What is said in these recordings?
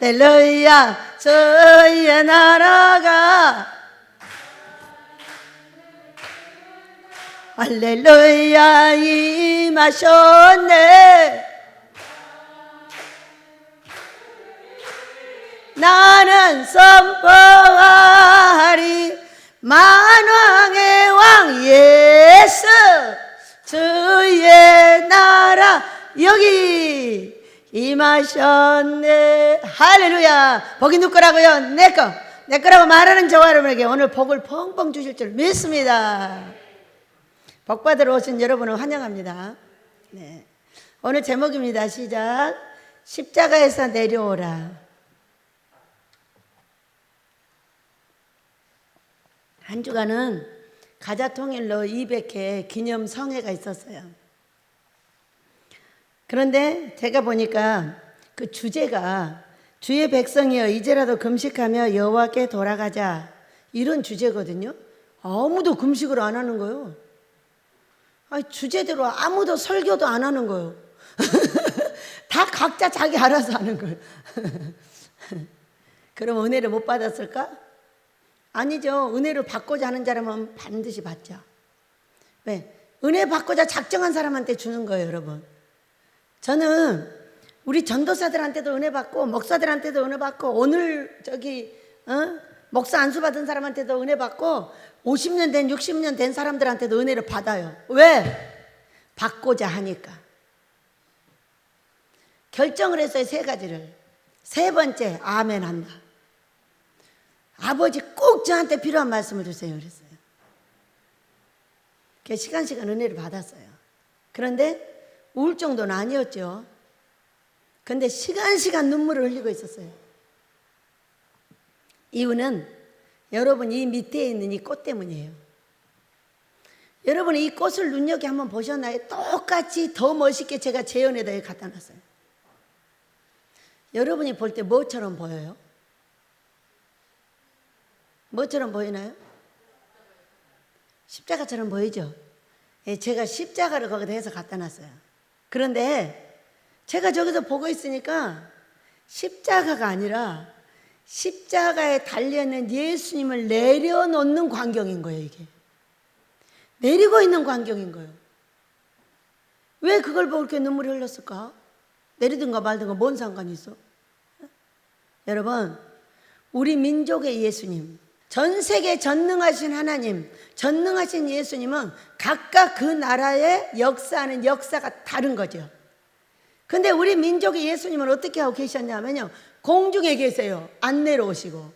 할렐루야 주의 나라가 할렐루야 임하셨네. 나는 선포하리 만왕의 왕 예수 주의 나라 여기 임하셨네. 할렐루야. 복이 누구 거라고요? 내 거라고 말하는 저와 여러분에게 오늘 복을 펑펑 주실 줄 믿습니다. 복 받으러 오신 여러분을 환영합니다. 네. 오늘 제목입니다. 시작. 십자가에서 내려오라. 한 주간은 가자통일로 200회 기념성회가 있었어요. 그런데 제가 보니까 그 주제가 주의 백성이여 이제라도 금식하며 여호와께 돌아가자 이런 주제거든요. 아무도 금식을 안 하는 거예요. 아니, 주제대로 아무도 설교도 안 하는 거예요. 다 각자 자기 알아서 하는 거예요. 그럼 은혜를 못 받았을까? 아니죠. 은혜를 받고자 하는 사람은 반드시 받죠. 왜? 은혜 받고자 작정한 사람한테 주는 거예요, 여러분. 저는 우리 전도사들한테도 은혜 받고 목사들한테도 은혜 받고 오늘 목사 안수 받은 사람한테도 은혜 받고 50년 된 60년 된 사람들한테도 은혜를 받아요. 왜? 받고자 하니까. 결정을 했어요. 세 가지를. 세 번째 아멘 한다. 아버지 꼭 저한테 필요한 말씀을 주세요 그랬어요. 시간 은혜를 받았어요. 그런데 울 정도는 아니었죠. 근데 시간 눈물을 흘리고 있었어요. 이유는 여러분 이 밑에 있는 이 꽃 때문이에요. 여러분이 이 꽃을 눈여겨 한번 보셨나요? 똑같이 더 멋있게 제가 재현에다 갖다 놨어요. 여러분이 볼 때 뭐처럼 보여요? 뭐처럼 보이나요? 십자가처럼 보이죠? 제가 십자가를 거기다 해서 갖다 놨어요. 그런데 제가 저기서 보고 있으니까 십자가가 아니라 십자가에 달려있는 예수님을 내려놓는 광경인 거예요. 이게 내리고 있는 광경인 거예요. 왜 그걸 보고 이렇게 눈물이 흘렀을까? 내리든가 말든가 뭔 상관이 있어? 여러분 우리 민족의 예수님, 전 세계 전능하신 하나님, 전능하신 예수님은 각각 그 나라의 역사하는 역사가 다른 거죠. 근데 우리 민족의 예수님은 어떻게 하고 계셨냐면요, 공중에 계세요. 안 내려오시고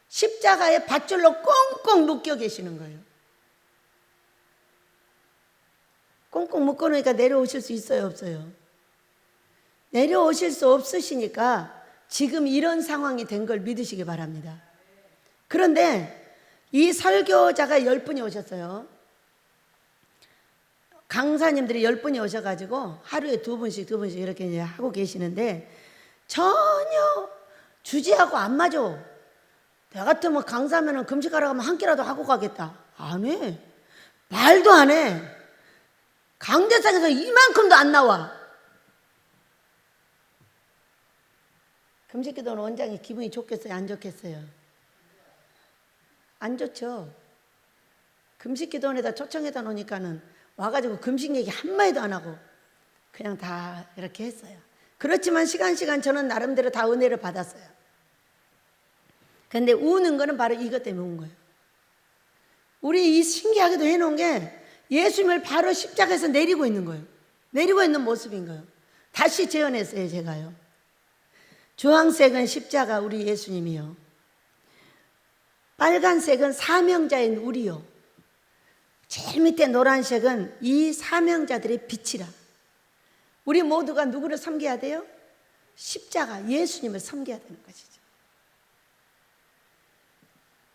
십자가에 밧줄로 꽁꽁 묶여 계시는 거예요. 꽁꽁 묶어 놓으니까 내려오실 수 있어요, 없어요? 내려오실 수 없으시니까 지금 이런 상황이 된 걸 믿으시기 바랍니다. 그런데 이 설교자가 10분이 오셨어요. 강사님들이 10분이 오셔가지고 하루에 2분씩 이렇게 이제 하고 계시는데 전혀 주제하고 안 맞아. 내 같으면 강사면은 금식하러 가면 한 끼라도 하고 가겠다. 안 해. 말도 안 해. 강대상에서 이만큼도 안 나와. 금식기도는 원장이 기분이 좋겠어요? 안 좋겠어요? 안 좋죠. 금식기도원에다 초청해다 놓으니까는 와가지고 금식 얘기 한마디도 안 하고 그냥 다 이렇게 했어요. 그렇지만 시간 저는 나름대로 다 은혜를 받았어요. 근데 우는 거는 바로 이것 때문에 운 거예요. 우리 이 신기하게도 해놓은 게 예수님을 바로 십자가에서 내리고 있는 거예요. 내리고 있는 모습인 거예요. 다시 재현했어요, 제가요. 주황색은 십자가 우리 예수님이요. 빨간색은 사명자인 우리요. 제일 밑에 노란색은 이 사명자들의 빛이라. 우리 모두가 누구를 섬겨야 돼요? 십자가 예수님을 섬겨야 되는 것이죠.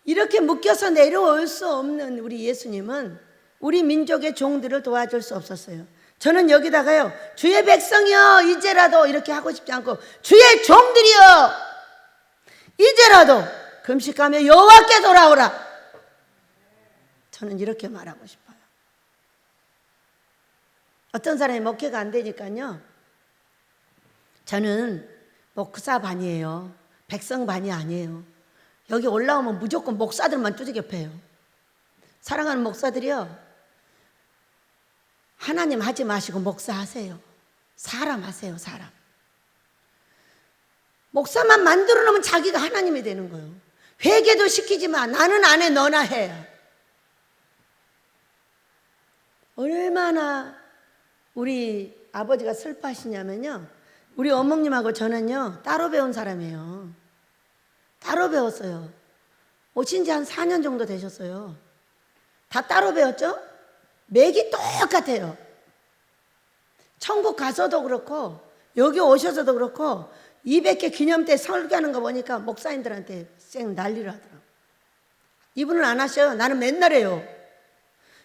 이렇게 묶여서 내려올 수 없는 우리 예수님은 우리 민족의 종들을 도와줄 수 없었어요. 저는 여기다가요, 주의 백성이여 이제라도 이렇게 하고 싶지 않고 주의 종들이여 이제라도 금식하며 여호와께 돌아오라. 저는 이렇게 말하고 싶어요. 어떤 사람이 목회가 안 되니까요, 저는 목사반이에요. 백성반이 아니에요. 여기 올라오면 무조건 목사들만 두들겨 패요. 사랑하는 목사들이요, 하나님 하지 마시고 목사 하세요. 사람 하세요. 사람. 목사만 만들어 놓으면 자기가 하나님이 되는 거예요. 회개도 시키지 마. 나는 안 해, 너나 해. 얼마나 우리 아버지가 슬퍼하시냐면요, 우리 어머님하고 저는요 따로 배운 사람이에요. 따로 배웠어요. 오신 지 한 4년 정도 되셨어요. 다 따로 배웠죠? 맥이 똑같아요. 천국 가서도 그렇고 여기 오셔서도 그렇고 200개 기념 때 설교하는 거 보니까 목사님들한테 쌩 난리를 하더라고요. 이분은 안 하셔요. 나는 맨날 해요.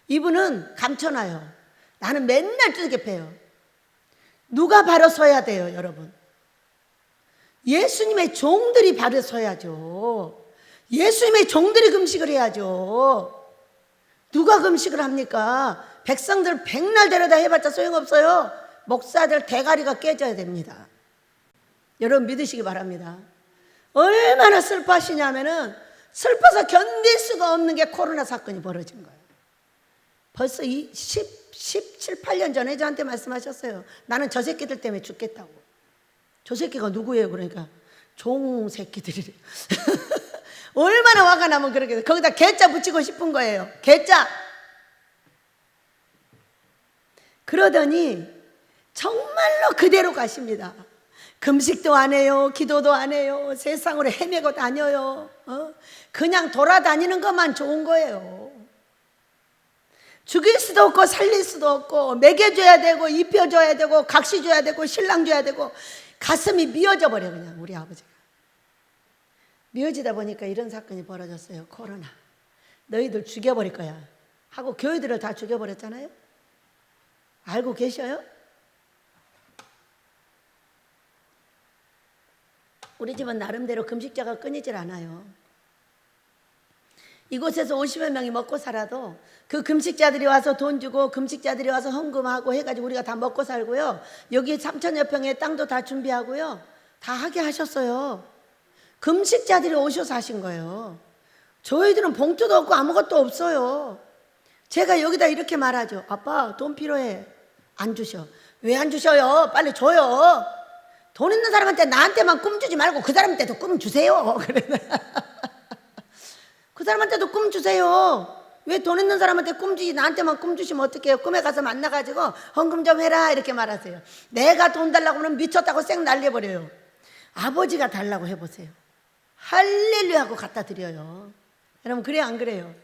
이분은 감춰놔요. 나는 맨날 두들겨 패요. 누가 바로 서야 돼요, 여러분? 예수님의 종들이 바로 서야죠. 예수님의 종들이 금식을 해야죠. 누가 금식을 합니까? 백성들 백날 데려다 해봤자 소용없어요. 목사들 대가리가 깨져야 됩니다. 여러분 믿으시기 바랍니다. 얼마나 슬퍼하시냐면은 슬퍼서 견딜 수가 없는 게 코로나 사건이 벌어진 거예요. 벌써 17, 18년 전에 저한테 말씀하셨어요. 나는 저 새끼들 때문에 죽겠다고. 저 새끼가 누구예요? 그러니까 종 새끼들이래. 얼마나 화가 나면 그렇게 거기다 개자 붙이고 싶은 거예요. 개자. 그러더니 정말로 그대로 가십니다. 금식도 안 해요. 기도도 안 해요. 세상으로 헤매고 다녀요. 그냥 돌아다니는 것만 좋은 거예요. 죽일 수도 없고 살릴 수도 없고 먹여줘야 되고 입혀줘야 되고 각시 줘야 되고 신랑 줘야 되고 가슴이 미어져 버려. 그냥 우리 아버지가 미어지다 보니까 이런 사건이 벌어졌어요. 코로나. 너희들 죽여버릴 거야 하고 교회들을 다 죽여버렸잖아요. 알고 계셔요? 우리 집은 나름대로 금식자가 끊이질 않아요. 이곳에서 50여 명이 먹고 살아도 그 금식자들이 와서 돈 주고 금식자들이 와서 헌금하고 해가지고 우리가 다 먹고 살고요. 여기 3천여 평의 땅도 다 준비하고요. 다 하게 하셨어요. 금식자들이 오셔서 하신 거예요. 저희들은 봉투도 없고 아무것도 없어요. 제가 여기다 이렇게 말하죠. 아빠 돈 필요해. 안 주셔. 왜 안 주셔요? 빨리 줘요. 돈 있는 사람한테 나한테만 꿈 주지 말고 그 사람한테도 꿈 주세요. 그 사람한테도 꿈 주세요. 왜 돈 있는 사람한테 꿈 주지 나한테만 꿈 주시면 어떡해요? 꿈에 가서 만나가지고 헌금 좀 해라 이렇게 말하세요. 내가 돈 달라고 하면 미쳤다고 쌩 날려버려요. 아버지가 달라고 해보세요. 할렐루야 하고 갖다 드려요. 여러분 그래요 안 그래요?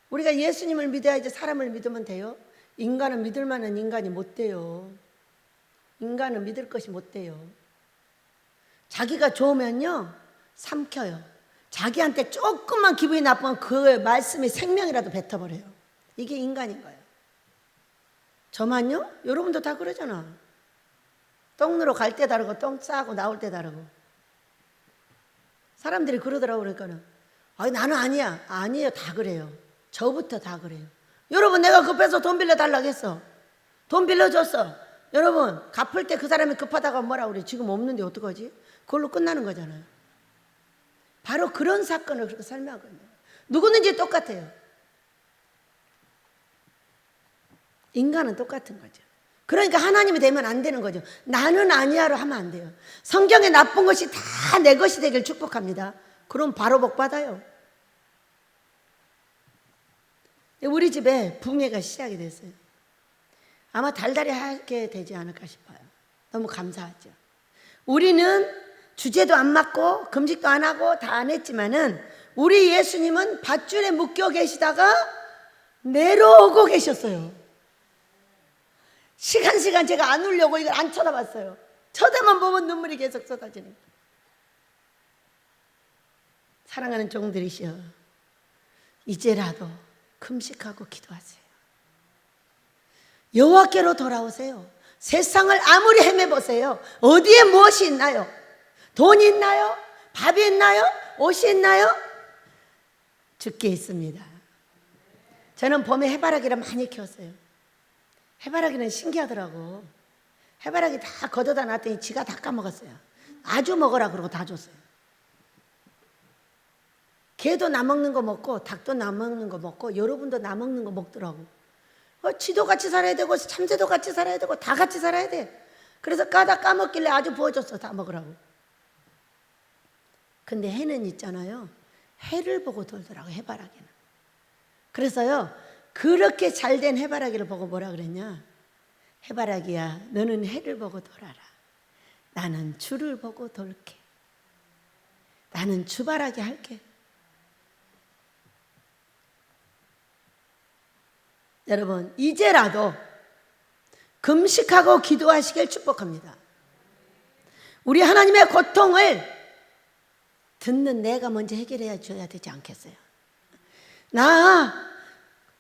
우리가 예수님을 믿어야지 사람을 믿으면 돼요? 인간은 믿을 만한 인간이 못 돼요. 인간은 믿을 것이 못 돼요. 자기가 좋으면요 삼켜요. 자기한테 조금만 기분이 나쁘면 그 말씀이 생명이라도 뱉어버려요. 이게 인간인 거예요. 저만요? 여러분도 다 그러잖아. 똥 누러 갈 때 다르고 똥 싸고 나올 때 다르고. 사람들이 그러더라고. 그러니까는 아니 나는 아니야. 아니에요. 다 그래요. 저부터 다 그래요. 여러분 내가 급해서 돈 빌려달라고 했어. 돈 빌려줬어. 여러분 갚을 때 그 사람이 급하다가 뭐라 그래. 지금 없는데 어떡하지? 그걸로 끝나는 거잖아요. 바로 그런 사건을 그렇게 설명하거든요. 누구든지 똑같아요. 인간은 똑같은 거죠. 그러니까 하나님이 되면 안 되는 거죠. 나는 아니야로 하면 안 돼요. 성경에 나쁜 것이 다 내 것이 되길 축복합니다. 그럼 바로 복 받아요. 우리 집에 붕괴가 시작이 됐어요. 아마 달달이 하게 되지 않을까 싶어요. 너무 감사하죠. 우리는 주제도 안 맞고 금식도 안 하고 다 안 했지만은 우리 예수님은 밧줄에 묶여 계시다가 내려오고 계셨어요. 시간 제가 안 울려고 이걸 안 쳐다봤어요. 쳐다만 보면 눈물이 계속 쏟아지는 거예요. 사랑하는 종들이시여, 이제라도 금식하고 기도하세요. 여호와께로 돌아오세요. 세상을 아무리 헤매보세요. 어디에 무엇이 있나요? 돈이 있나요? 밥이 있나요? 옷이 있나요? 죽게 있습니다. 저는 봄에 해바라기를 많이 키웠어요. 해바라기는 신기하더라고. 해바라기 다 걷어다 놨더니 지가 다 까먹었어요. 아주 먹어라 그러고 다 줬어요. 개도 나 먹는 거 먹고 닭도 나 먹는 거 먹고 여러분도 나 먹는 거 먹더라고. 쥐도 같이 살아야 되고 참새도 같이 살아야 되고 다 같이 살아야 돼. 그래서 까다 까먹길래 아주 부어줬어. 다 먹으라고. 근데 해는 있잖아요. 해를 보고 돌더라고, 해바라기는. 그래서요, 그렇게 잘된 해바라기를 보고 뭐라 그랬냐? 해바라기야, 너는 해를 보고 돌아라. 나는 주를 보고 돌게. 나는 주바라기 할게. 여러분, 이제라도 금식하고 기도하시길 축복합니다. 우리 하나님의 고통을 듣는 내가 먼저 해결해 줘야 되지 않겠어요? 나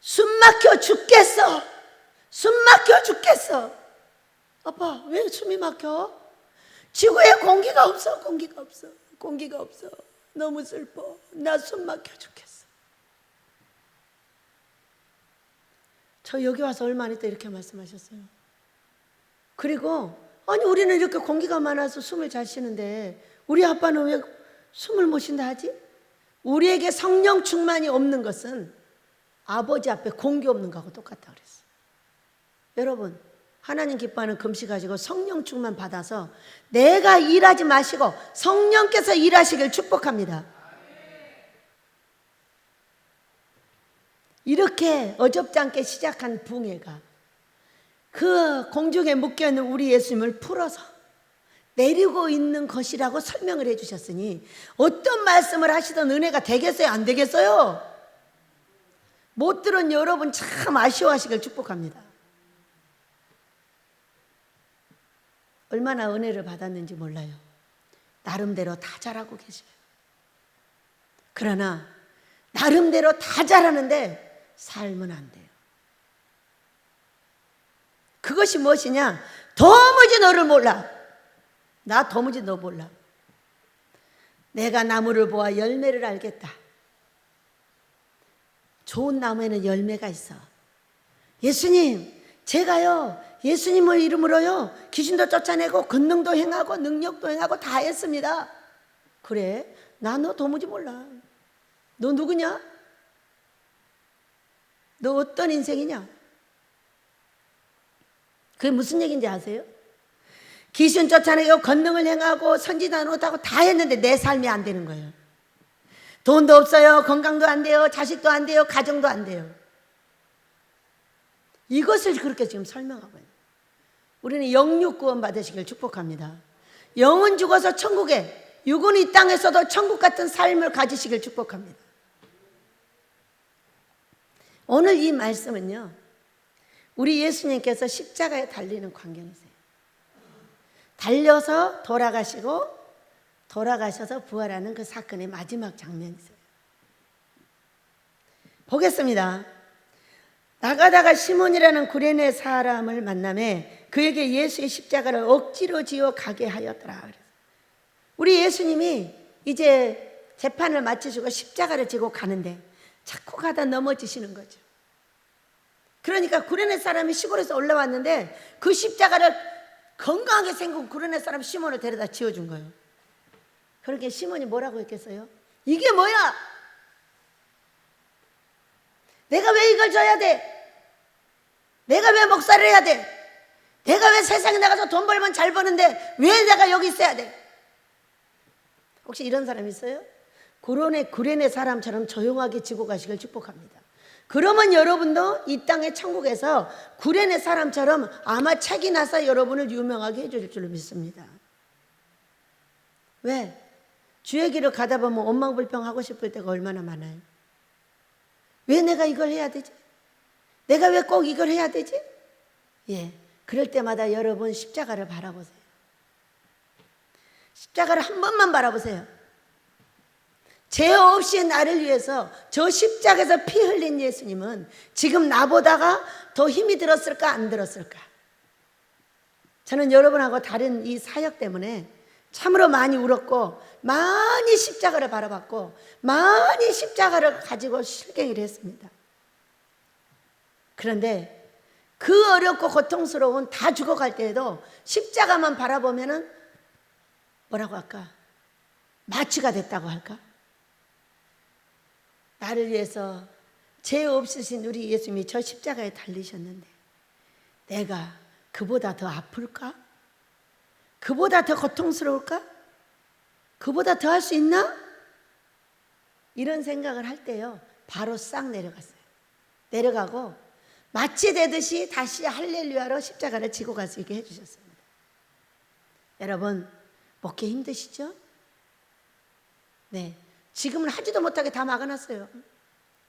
숨 막혀 죽겠어. 숨 막혀 죽겠어. 아빠, 왜 숨이 막혀? 지구에 공기가 없어. 공기가 없어. 공기가 없어. 너무 슬퍼. 나 숨 막혀 죽겠어. 저 여기 와서 얼마 안 있다 이렇게 말씀하셨어요. 그리고 아니 우리는 이렇게 공기가 많아서 숨을 잘 쉬는데 우리 아빠는 왜 숨을 못 쉰다 하지? 우리에게 성령 충만이 없는 것은 아버지 앞에 공기 없는 거하고 똑같다 그랬어요. 여러분, 하나님 기뻐하는 금식하시고 성령 충만 받아서 내가 일하지 마시고 성령께서 일하시길 축복합니다. 이렇게 어줍지 않게 시작한 붕해가 그 공중에 묶여있는 우리 예수님을 풀어서 내리고 있는 것이라고 설명을 해주셨으니 어떤 말씀을 하시던 은혜가 되겠어요? 안 되겠어요? 못 들은 여러분 참 아쉬워하시길 축복합니다. 얼마나 은혜를 받았는지 몰라요. 나름대로 다 잘하고 계셔요. 그러나 나름대로 다 잘하는데 삶은 안 돼요. 그것이 무엇이냐? 도무지 너를 몰라. 나 도무지 너 몰라. 내가 나무를 보아 열매를 알겠다. 좋은 나무에는 열매가 있어. 예수님, 제가요 예수님의 이름으로요 귀신도 쫓아내고 권능도 행하고 능력도 행하고 다 했습니다. 그래? 나 너 도무지 몰라. 너 누구냐? 너 어떤 인생이냐? 그게 무슨 얘기인지 아세요? 귀신 쫓아내고 권능을 행하고 선지자 노릇하고 다 했는데 내 삶이 안 되는 거예요. 돈도 없어요. 건강도 안 돼요. 자식도 안 돼요. 가정도 안 돼요. 이것을 그렇게 지금 설명하고 있는 거예요. 우리는 영육 구원 받으시길 축복합니다. 영은 죽어서 천국에, 육은 이 땅에서도 천국 같은 삶을 가지시길 축복합니다. 오늘 이 말씀은요, 우리 예수님께서 십자가에 달리는 광경이세요. 달려서 돌아가셔서 부활하는 그 사건의 마지막 장면이세요. 보겠습니다. 나가다가 시몬이라는 구레네 사람을 만나매 그에게 예수의 십자가를 억지로 지어 가게 하였더라. 우리 예수님이 이제 재판을 마치시고 십자가를 지고 가는데 자꾸 가다 넘어지시는 거죠. 그러니까 구레네 사람이 시골에서 올라왔는데 그 십자가를 건강하게 생긴 구레네 사람 시몬을 데려다 지어준 거예요. 그러니까 시몬이 뭐라고 했겠어요? 이게 뭐야? 내가 왜 이걸 져야 돼? 내가 왜 목살을 해야 돼? 내가 왜 세상에 나가서 돈 벌면 잘 버는데 왜 내가 여기 있어야 돼? 혹시 이런 사람 있어요? 구레네 사람처럼 조용하게 지고 가시길 축복합니다. 그러면 여러분도 이 땅의 천국에서 구레네 사람처럼 아마 책이 나서 여러분을 유명하게 해줄 줄 믿습니다. 왜? 주의 길을 가다 보면 원망불평하고 싶을 때가 얼마나 많아요. 왜 내가 이걸 해야 되지? 내가 왜 꼭 이걸 해야 되지? 예, 그럴 때마다 여러분 십자가를 바라보세요. 십자가를 한 번만 바라보세요. 죄 없이 나를 위해서 저 십자가에서 피 흘린 예수님은 지금 나보다가 더 힘이 들었을까 안 들었을까? 저는 여러분하고 다른 이 사역 때문에 참으로 많이 울었고 많이 십자가를 바라봤고 많이 십자가를 가지고 실갱이를 했습니다. 그런데 그 어렵고 고통스러운 다 죽어갈 때에도 십자가만 바라보면은 뭐라고 할까? 마취가 됐다고 할까? 나를 위해서 죄 없으신 우리 예수님이 저 십자가에 달리셨는데 내가 그보다 더 아플까? 그보다 더 고통스러울까? 그보다 더 할 수 있나? 이런 생각을 할 때요 바로 싹 내려갔어요. 내려가고 마취되듯이 다시 할렐루야로 십자가를 지고 갈 수 있게 해주셨습니다. 여러분 먹기 힘드시죠? 네, 지금은 하지도 못하게 다 막아놨어요.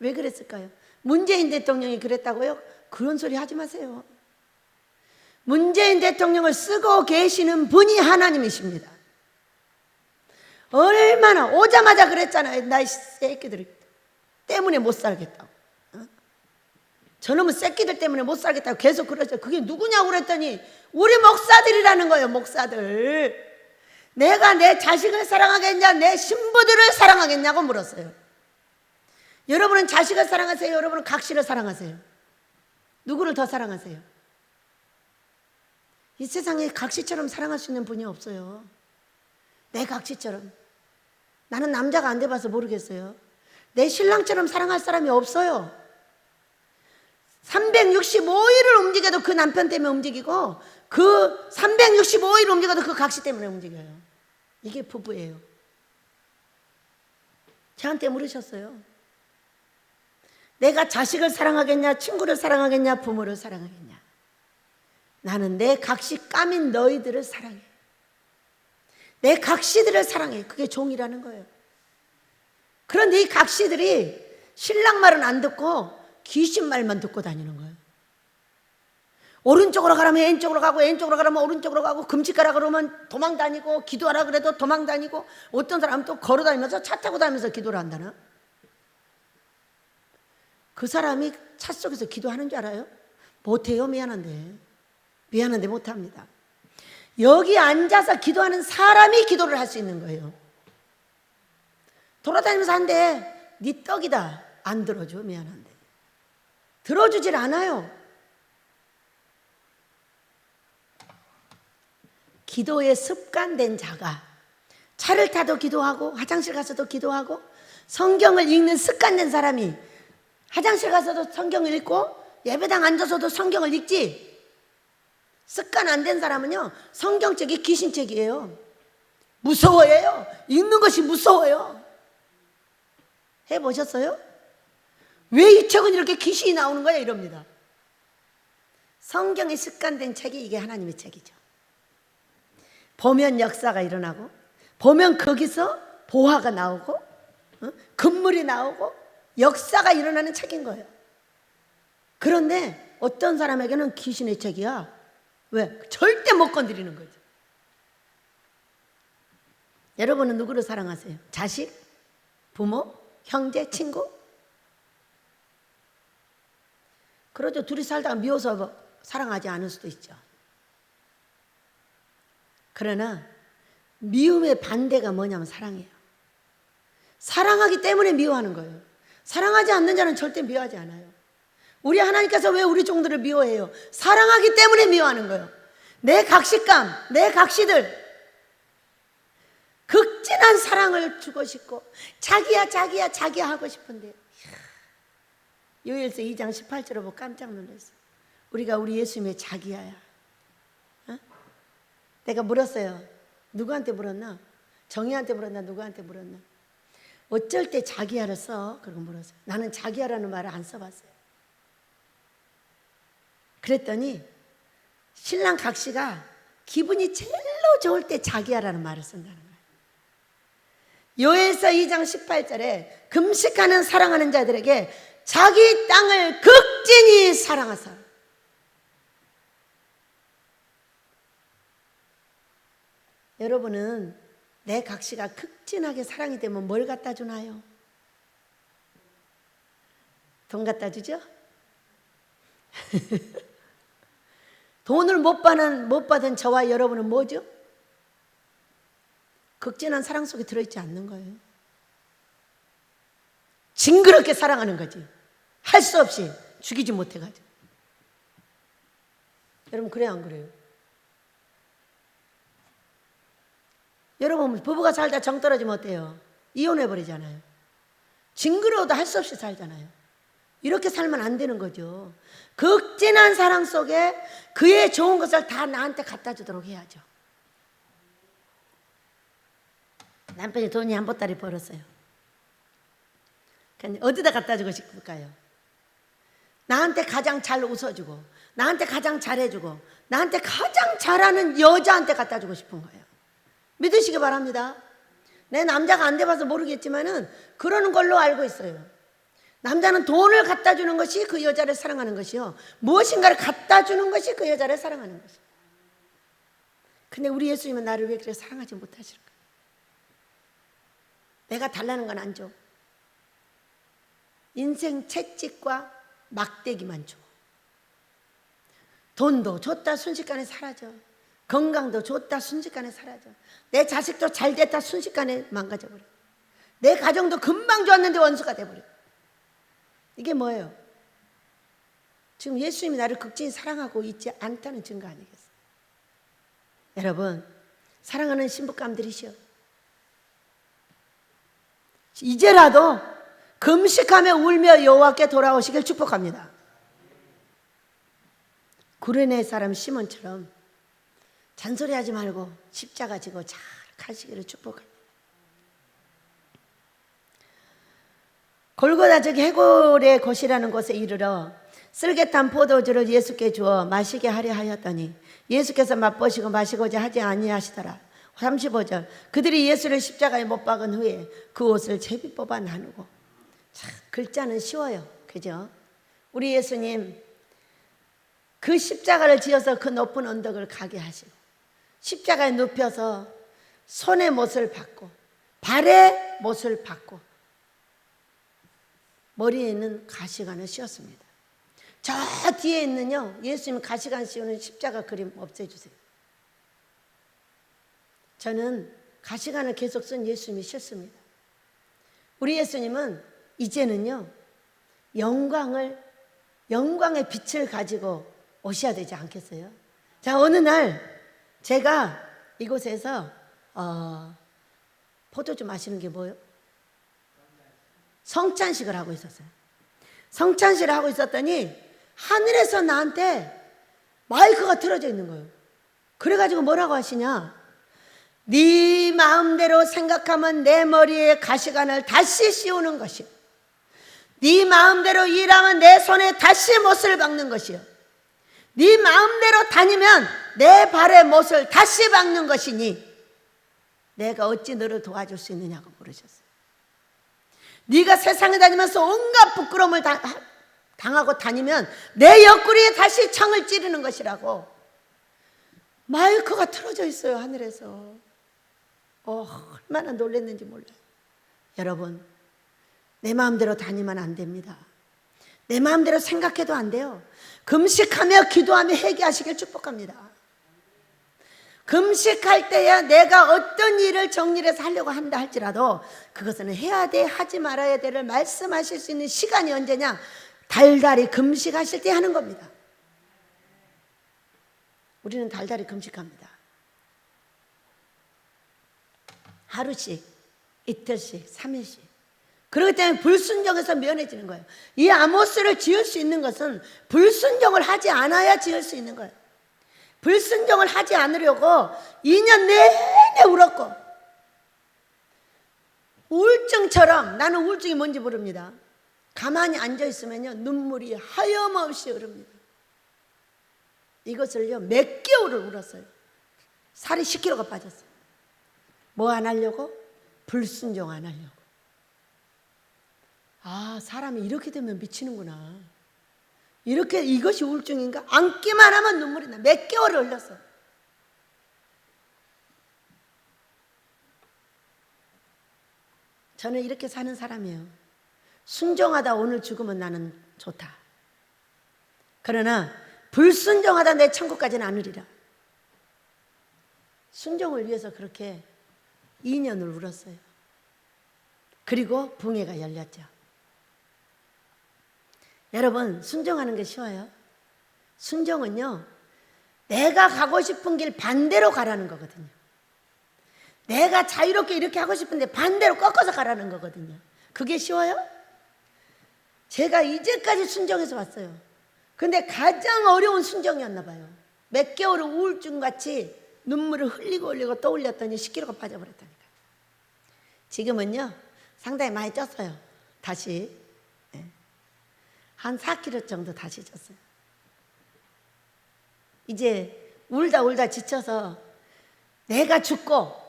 왜 그랬을까요? 문재인 대통령이 그랬다고요? 그런 소리 하지 마세요. 문재인 대통령을 쓰고 계시는 분이 하나님이십니다. 얼마나 오자마자 그랬잖아요. 나 이 새끼들 때문에 못 살겠다고. 저놈의 새끼들 때문에 못 살겠다고 계속 그러죠. 그게 누구냐고 그랬더니 우리 목사들이라는 거예요. 목사들. 내가 내 자식을 사랑하겠냐 내 신부들을 사랑하겠냐고 물었어요. 여러분은 자식을 사랑하세요? 여러분은 각시를 사랑하세요? 누구를 더 사랑하세요? 이 세상에 각시처럼 사랑할 수 있는 분이 없어요. 내 각시처럼. 나는 남자가 안 돼봐서 모르겠어요. 내 신랑처럼 사랑할 사람이 없어요. 365일을 움직여도 그 남편 때문에 움직이고 그 365일 움직여도 그 각시 때문에 움직여요. 이게 부부예요. 저한테 물으셨어요. 내가 자식을 사랑하겠냐 친구를 사랑하겠냐 부모를 사랑하겠냐. 나는 내 각시 까민 너희들을 사랑해. 내 각시들을 사랑해. 그게 종이라는 거예요. 그런데 이 각시들이 신랑 말은 안 듣고 귀신 말만 듣고 다니는 거예요. 오른쪽으로 가라면 왼쪽으로 가고 왼쪽으로 가라면 오른쪽으로 가고 금식하라 그러면 도망 다니고 기도하라 그래도 도망 다니고 어떤 사람은 또 걸어 다니면서 차 타고 다니면서 기도를 한다나? 그 사람이 차 속에서 기도하는 줄 알아요? 못해요. 미안한데 못합니다. 여기 앉아서 기도하는 사람이 기도를 할 수 있는 거예요. 돌아다니면서 한대 네 떡이다. 안 들어줘. 미안한데 들어주질 않아요. 기도에 습관된 자가 차를 타도 기도하고 화장실 가서도 기도하고 성경을 읽는 습관된 사람이 화장실 가서도 성경을 읽고 예배당 앉아서도 성경을 읽지. 습관 안 된 사람은요 성경책이 귀신책이에요. 무서워해요. 읽는 것이 무서워요. 해보셨어요? 왜 이 책은 이렇게 귀신이 나오는 거야? 이럽니다. 성경에 습관된 책이 이게 하나님의 책이죠. 보면 역사가 일어나고 보면 거기서 보화가 나오고 금물이 나오고 역사가 일어나는 책인 거예요. 그런데 어떤 사람에게는 귀신의 책이야. 왜? 절대 못 건드리는 거죠. 여러분은 누구를 사랑하세요? 자식? 부모? 형제? 친구? 그러죠. 둘이 살다가 미워서 사랑하지 않을 수도 있죠. 그러나 미움의 반대가 뭐냐면 사랑이에요. 사랑하기 때문에 미워하는 거예요. 사랑하지 않는 자는 절대 미워하지 않아요. 우리 하나님께서 왜 우리 종들을 미워해요? 사랑하기 때문에 미워하는 거예요. 내 각시감, 내 각시들 극진한 사랑을 주고 싶고 자기야 하고 싶은데 요엘서 2장 18절을 보고 깜짝 놀랐어요. 우리가 우리 예수님의 자기야야. 어? 내가 물었어요. 누구한테 물었나? 정희한테 물었나? 누구한테 물었나? 어쩔 때 자기야를 써? 그러고 물었어요. 나는 자기야라는 말을 안 써봤어요. 그랬더니 신랑 각시가 기분이 제일로 좋을 때 자기야라는 말을 쓴다는 거예요. 요엘서 2장 18절에 금식하는 사랑하는 자들에게 자기 땅을 극진히 사랑하사. 여러분은 내 각시가 극진하게 사랑이 되면 뭘 갖다 주나요? 돈 갖다 주죠? 돈을 못 받은 저와 여러분은 뭐죠? 극진한 사랑 속에 들어있지 않는 거예요. 징그럽게 사랑하는 거지. 할 수 없이 죽이지 못해가지고. 여러분 그래요 안 그래요? 여러분 부부가 살다 정 떨어지면 어때요? 이혼해버리잖아요. 징그러워도 할 수 없이 살잖아요. 이렇게 살면 안 되는 거죠. 극진한 사랑 속에 그의 좋은 것을 다 나한테 갖다 주도록 해야죠. 남편이 돈이 한 보따리 벌었어요. 근데 어디다 갖다 주고 싶을까요? 나한테 가장 잘 웃어주고 나한테 가장 잘해주고 나한테 가장 잘하는 여자한테 갖다 주고 싶은 거예요. 믿으시기 바랍니다. 내 남자가 안 돼봐서 모르겠지만은 그러는 걸로 알고 있어요. 남자는 돈을 갖다 주는 것이 그 여자를 사랑하는 것이요, 무엇인가를 갖다 주는 것이 그 여자를 사랑하는 것이요. 근데 우리 예수님은 나를 왜 그렇게 사랑하지 못하실까? 내가 달라는 건 안 줘. 인생 채찍과 막대기만 줘. 돈도 줬다 순식간에 사라져. 건강도 줬다 순식간에 사라져. 내 자식도 잘 됐다 순식간에 망가져버려. 내 가정도 금방 좋았는데 원수가 돼버려. 이게 뭐예요? 지금 예수님이 나를 극진히 사랑하고 있지 않다는 증거 아니겠어요? 여러분, 사랑하는 신부감들이시여, 이제라도 금식하며 울며 여호와께 돌아오시길 축복합니다. 구레네 사람 시몬처럼 잔소리하지 말고 십자가 지고 잘 가시기를 축복합니다. 골고다 즉 해골의 곳이라는 곳에 이르러 쓸개탄 포도주를 예수께 주어 마시게 하려 하였더니 예수께서 맛보시고 마시고자 하지 아니하시더라. 35절, 그들이 예수를 십자가에 못 박은 후에 그 옷을 제비 뽑아 나누고. 참, 글자는 쉬워요, 그죠? 우리 예수님 그 십자가를 지어서 그 높은 언덕을 가게 하시고 십자가에 눕혀서 손에 못을 박고 발에 못을 박고 머리에 있는 가시관을 씌웠습니다. 저 뒤에 있는요, 예수님 가시관 씌우는 십자가 그림 없애주세요. 저는 가시관을 계속 쓴 예수님이 싫습니다. 우리 예수님은 이제는요, 영광의 빛을 가지고 오셔야 되지 않겠어요? 자, 어느 날 제가 이곳에서 포도주 마시는 게 뭐예요? 성찬식을 하고 있었어요. 성찬식을 하고 있었더니 하늘에서 나한테 마이크가 틀어져 있는 거예요. 그래가지고 뭐라고 하시냐? 네 마음대로 생각하면 내 머리에 가시관을 다시 씌우는 것이요, 네 마음대로 일하면 내 손에 다시 못을 박는 것이요, 네 마음대로 다니면 내 발에 못을 다시 박는 것이니 내가 어찌 너를 도와줄 수 있느냐고 물으셨어요. 네가 세상에 다니면서 온갖 부끄러움을 당하고 다니면 내 옆구리에 다시 창을 찌르는 것이라고 마이크가 틀어져 있어요, 하늘에서. 얼마나 놀랐는지 몰라요. 여러분, 내 마음대로 다니면 안 됩니다. 내 마음대로 생각해도 안 돼요. 금식하며 기도하며 회개하시길 축복합니다. 금식할 때야 내가 어떤 일을 정리를 해서 하려고 한다 할지라도 그것은 해야 돼, 하지 말아야 돼를 말씀하실 수 있는 시간이 언제냐? 달달이 금식하실 때 하는 겁니다. 우리는 달달이 금식합니다. 하루씩, 이틀씩, 3일씩. 그렇기 때문에 불순종에서 면해지는 거예요. 이 아모스를 지을 수 있는 것은 불순종을 하지 않아야 지을 수 있는 거예요. 불순종을 하지 않으려고 2년 내내 울었고, 우울증처럼, 나는 우울증이 뭔지 모릅니다. 가만히 앉아있으면요 눈물이 하염없이 흐릅니다. 이것을요 몇 개월을 울었어요. 살이 10kg가 빠졌어요. 뭐 안 하려고? 불순종 안 하려고. 아, 사람이 이렇게 되면 미치는구나. 이렇게, 이것이 우울증인가? 앉기만 하면 눈물이 나. 몇 개월을 흘렸어. 저는 이렇게 사는 사람이에요. 순종하다 오늘 죽으면 나는 좋다. 그러나 불순종하다 내 천국까지는 안 이르리라. 순종을 위해서 그렇게 2년을 울었어요. 그리고 붕해가 열렸죠. 여러분, 순종하는 게 쉬워요? 순종은요, 내가 가고 싶은 길 반대로 가라는 거거든요. 내가 자유롭게 이렇게 하고 싶은데 반대로 꺾어서 가라는 거거든요. 그게 쉬워요? 제가 이제까지 순종해서 왔어요. 근데 가장 어려운 순종이었나 봐요. 몇 개월을 우울증같이 눈물을 흘리고 또 흘렸더니 10kg가 빠져버렸다니까요. 지금은요, 상당히 많이 쪘어요. 다시. 한 4kg 정도 다시 쪘어요. 이제 울다 지쳐서 내가 죽고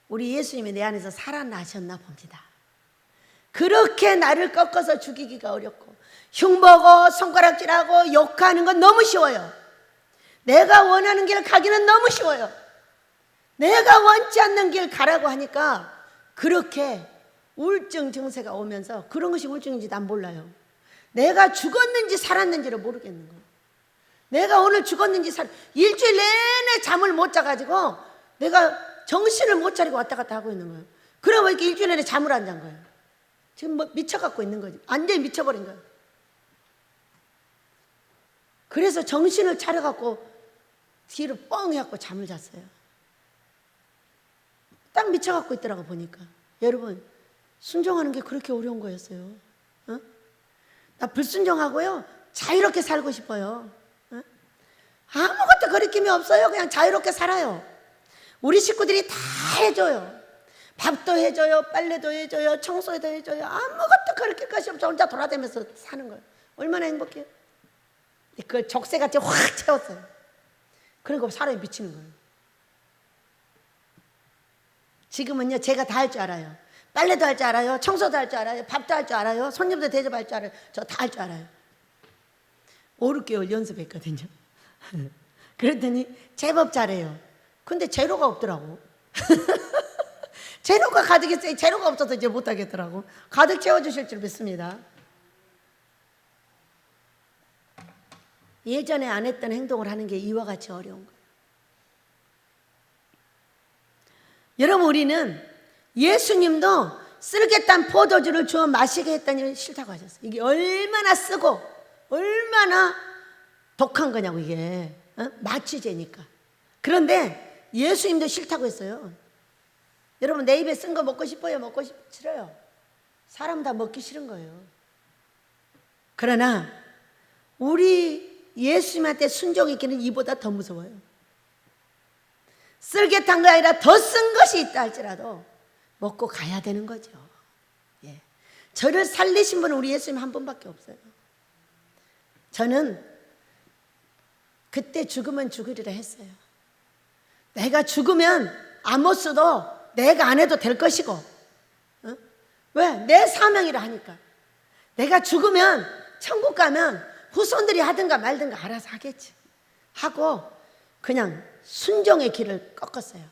우리 예수님이 내 안에서 살아나셨나 봅니다. 그렇게 나를 꺾어서 죽이기가 어렵고 흉보고 손가락질하고 욕하는 건 너무 쉬워요. 내가 원하는 길 가기는 너무 쉬워요. 내가 원치 않는 길 가라고 하니까 그렇게 우울증 증세가 오면서 그런 것이 우울증인지 난 몰라요. 내가 죽었는지 살았는지를 모르겠는 거예요. 내가 오늘 죽었는지 일주일 내내 잠을 못 자가지고 내가 정신을 못 차리고 왔다 갔다 하고 있는 거예요. 그러면 이렇게 일주일 내내 잠을 안 잔 거예요. 지금 뭐 미쳐갖고 있는 거지. 완전히 미쳐버린 거예요. 그래서 정신을 차려갖고 뒤로 뻥 해갖고 잠을 잤어요. 딱 미쳐갖고 있더라고 보니까. 여러분, 순종하는 게 그렇게 어려운 거였어요. 어? 나 불순종하고요, 자유롭게 살고 싶어요. 어? 아무것도 거리낌이 없어요. 그냥 자유롭게 살아요. 우리 식구들이 다 해줘요. 밥도 해줘요, 빨래도 해줘요, 청소도 해줘요. 아무것도 거리낄 것이 없어. 혼자 돌아다니면서 사는 거예요. 얼마나 행복해요. 그걸 적새같이 확 채웠어요. 그리고 사람이 미치는 거예요. 지금은요, 제가 다 할 줄 알아요. 빨래도 할 줄 알아요, 청소도 할 줄 알아요, 밥도 할 줄 알아요, 손님도 대접할 줄 알아요. 저 다 할 줄 알아요. 5, 6개월 연습했거든요. 그랬더니 제법 잘해요. 근데 재료가 없더라고. 재료가 가득했어요. 재료가 없어서 이제 못하겠더라고. 가득 채워주실 줄 믿습니다. 예전에 안 했던 행동을 하는 게 이와 같이 어려운 거예요. 여러분, 우리는 예수님도 쓰겠다는 포도주를 주어 마시게 했더니 싫다고 하셨어요. 이게 얼마나 쓰고 얼마나 독한 거냐고, 이게. 마취제니까. 그런데 예수님도 싫다고 했어요. 여러분, 내 입에 쓴 거 먹고 싶어요? 먹고 싫어요? 사람 다 먹기 싫은 거예요. 그러나 우리 예수님한테 순종했기는 이보다 더 무서워요. 쓸개탄 거 아니라 더 쓴 것이 있다 할지라도 먹고 가야 되는 거죠. 예. 저를 살리신 분은 우리 예수님 한 분밖에 없어요. 저는 그때 죽으면 죽으리라 했어요. 내가 죽으면 아모스도 내가 안 해도 될 것이고, 어? 왜? 내 사명이라 하니까. 내가 죽으면 천국 가면 후손들이 하든가 말든가 알아서 하겠지 하고 그냥 순종의 길을 꺾었어요.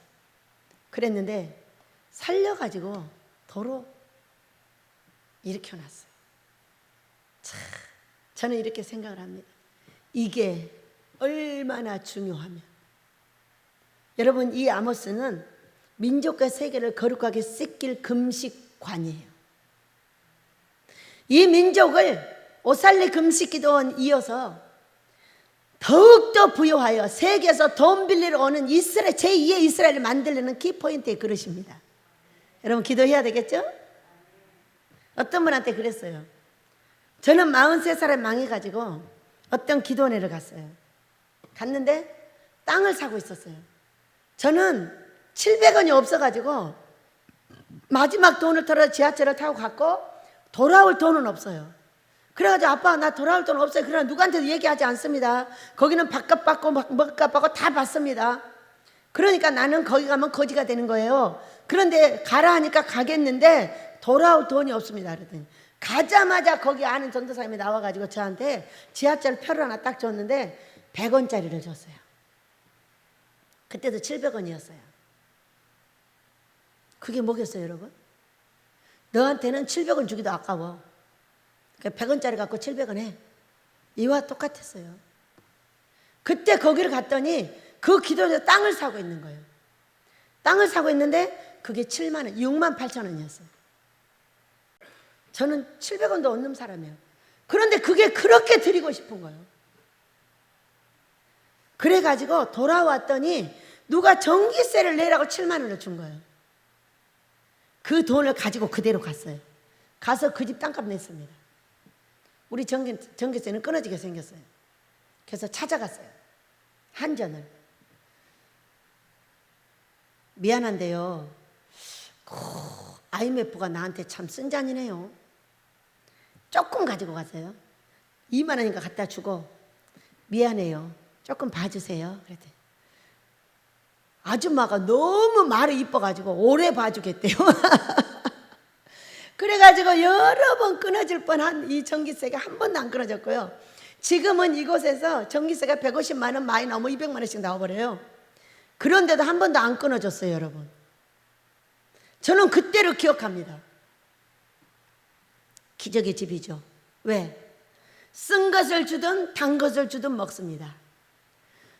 그랬는데 살려가지고 도로 일으켜놨어요. 참, 저는 이렇게 생각을 합니다. 이게 얼마나 중요하면, 여러분, 이 아모스는 민족과 세계를 거룩하게 씻길 금식관이에요. 이 민족을 오살리 금식기도원 이어서 더욱더 부여하여 세계에서 돈 빌리러 오는 이스라엘, 제2의 이스라엘을 만들려는 키포인트의 그릇입니다. 여러분, 기도해야 되겠죠? 어떤 분한테 그랬어요. 저는 43살에 망해가지고 어떤 기도원회를 갔어요. 갔는데 땅을 사고 있었어요. 저는 700원이 없어가지고 마지막 돈을 털어 지하철을 타고 갔고 돌아올 돈은 없어요. 그래가지고 아빠, 나 돌아올 돈 없어요. 그러나 누구한테도 얘기하지 않습니다. 거기는 밥값 받고 먹값 받고 다 받습니다. 그러니까 나는 거기 가면 거지가 되는 거예요. 그런데 가라 하니까 가겠는데 돌아올 돈이 없습니다. 그랬더니 가자마자 거기 아는 전도사님이 나와가지고 저한테 지하철 표를 하나 딱 줬는데 100원짜리를 줬어요. 그때도 700원이었어요. 그게 뭐겠어요, 여러분? 너한테는 700원 주기도 아까워. 100원짜리 갖고 700원 해. 이와 똑같았어요. 그때 거기를 갔더니 그 기도원에서 땅을 사고 있는 거예요. 땅을 사고 있는데 그게 7만 원, 6만 8천 원이었어요. 저는 700원도 없는 사람이에요. 그런데 그게 그렇게 드리고 싶은 거예요. 그래가지고 돌아왔더니 누가 전기세를 내라고 7만 원을 준 거예요. 그 돈을 가지고 그대로 갔어요. 가서 그 집 땅값 냈습니다. 우리 전기세는 끊어지게 생겼어요. 그래서 찾아갔어요. 한전을. 미안한데요, IMF가 나한테 참 쓴잔이네요. 조금 가지고 갔어요. 2만 원인가 갖다 주고, 미안해요, 조금 봐주세요. 그랬더니 아줌마가 너무 말이 이뻐가지고 오래 봐주겠대요. 그래가지고 여러 번 끊어질 뻔한 이 전기세가 한 번도 안 끊어졌고요. 지금은 이곳에서 전기세가 150만 원 많이 나오면 200만 원씩 나와버려요. 그런데도 한 번도 안 끊어졌어요, 여러분. 저는 그때를 기억합니다. 기적의 집이죠. 왜? 쓴 것을 주든 단 것을 주든 먹습니다.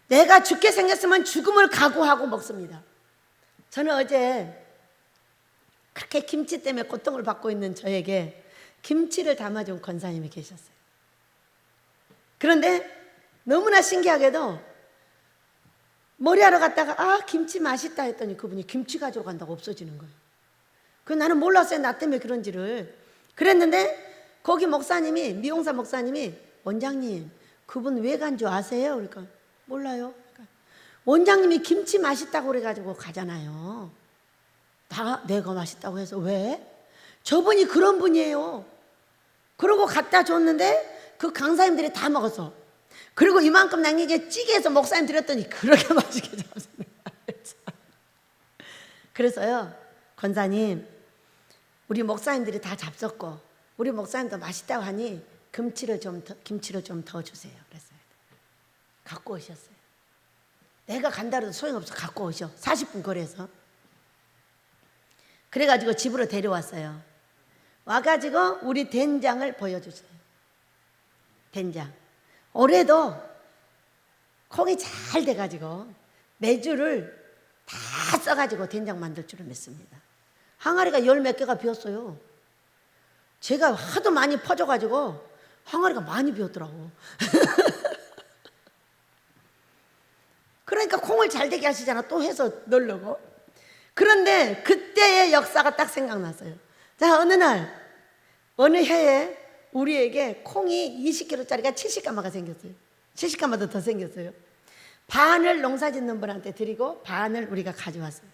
내가 죽게 생겼으면 죽음을 각오하고 먹습니다. 저는 어제 그렇게 김치 때문에 고통을 받고 있는 저에게 김치를 담아준 권사님이 계셨어요. 그런데 너무나 신기하게도 머리하러 갔다가 김치 맛있다 했더니 그분이 김치 가지고 간다고 없어지는 거예요. 나는 몰랐어요, 나 때문에 그런지를. 그랬는데 거기 목사님이, 미용사 목사님이, 원장님 그분 왜 간 줄 아세요? 그러니까 몰라요. 그러니까 원장님이 김치 맛있다고 그래가지고 가잖아요. 내가 맛있다고 해서 왜? 저분이 그런 분이에요. 그러고 갖다 줬는데 그 강사님들이 다 먹었어. 그리고 이만큼 남기게 찌개에서 목사님 드렸더니 그렇게 맛있게 잡습니다. 그래서요, 권사님, 우리 목사님들이 다 잡섰고 우리 목사님도 맛있다고 하니 김치를 좀 더 주세요. 그랬어요. 갖고 오셨어요. 내가 간다 해도 소용없어, 갖고 오셔. 40분 거리에서. 그래가지고 집으로 데려왔어요. 와가지고 우리 된장을 보여주세요. 된장. 올해도 콩이 잘 돼가지고 메주를 다 써가지고 된장 만들 줄을 믿습니다. 항아리가 10몇 개가 비었어요. 제가 하도 많이 퍼져가지고 항아리가 많이 비었더라고. 그러니까 콩을 잘 되게 하시잖아. 또 해서 넣으려고. 그런데 그때의 역사가 딱 생각났어요. 자, 어느 해에 우리에게 콩이 20kg짜리가 70가마가 생겼어요. 70가마도 더 생겼어요. 반을 농사 짓는 분한테 드리고 반을 우리가 가져왔어요.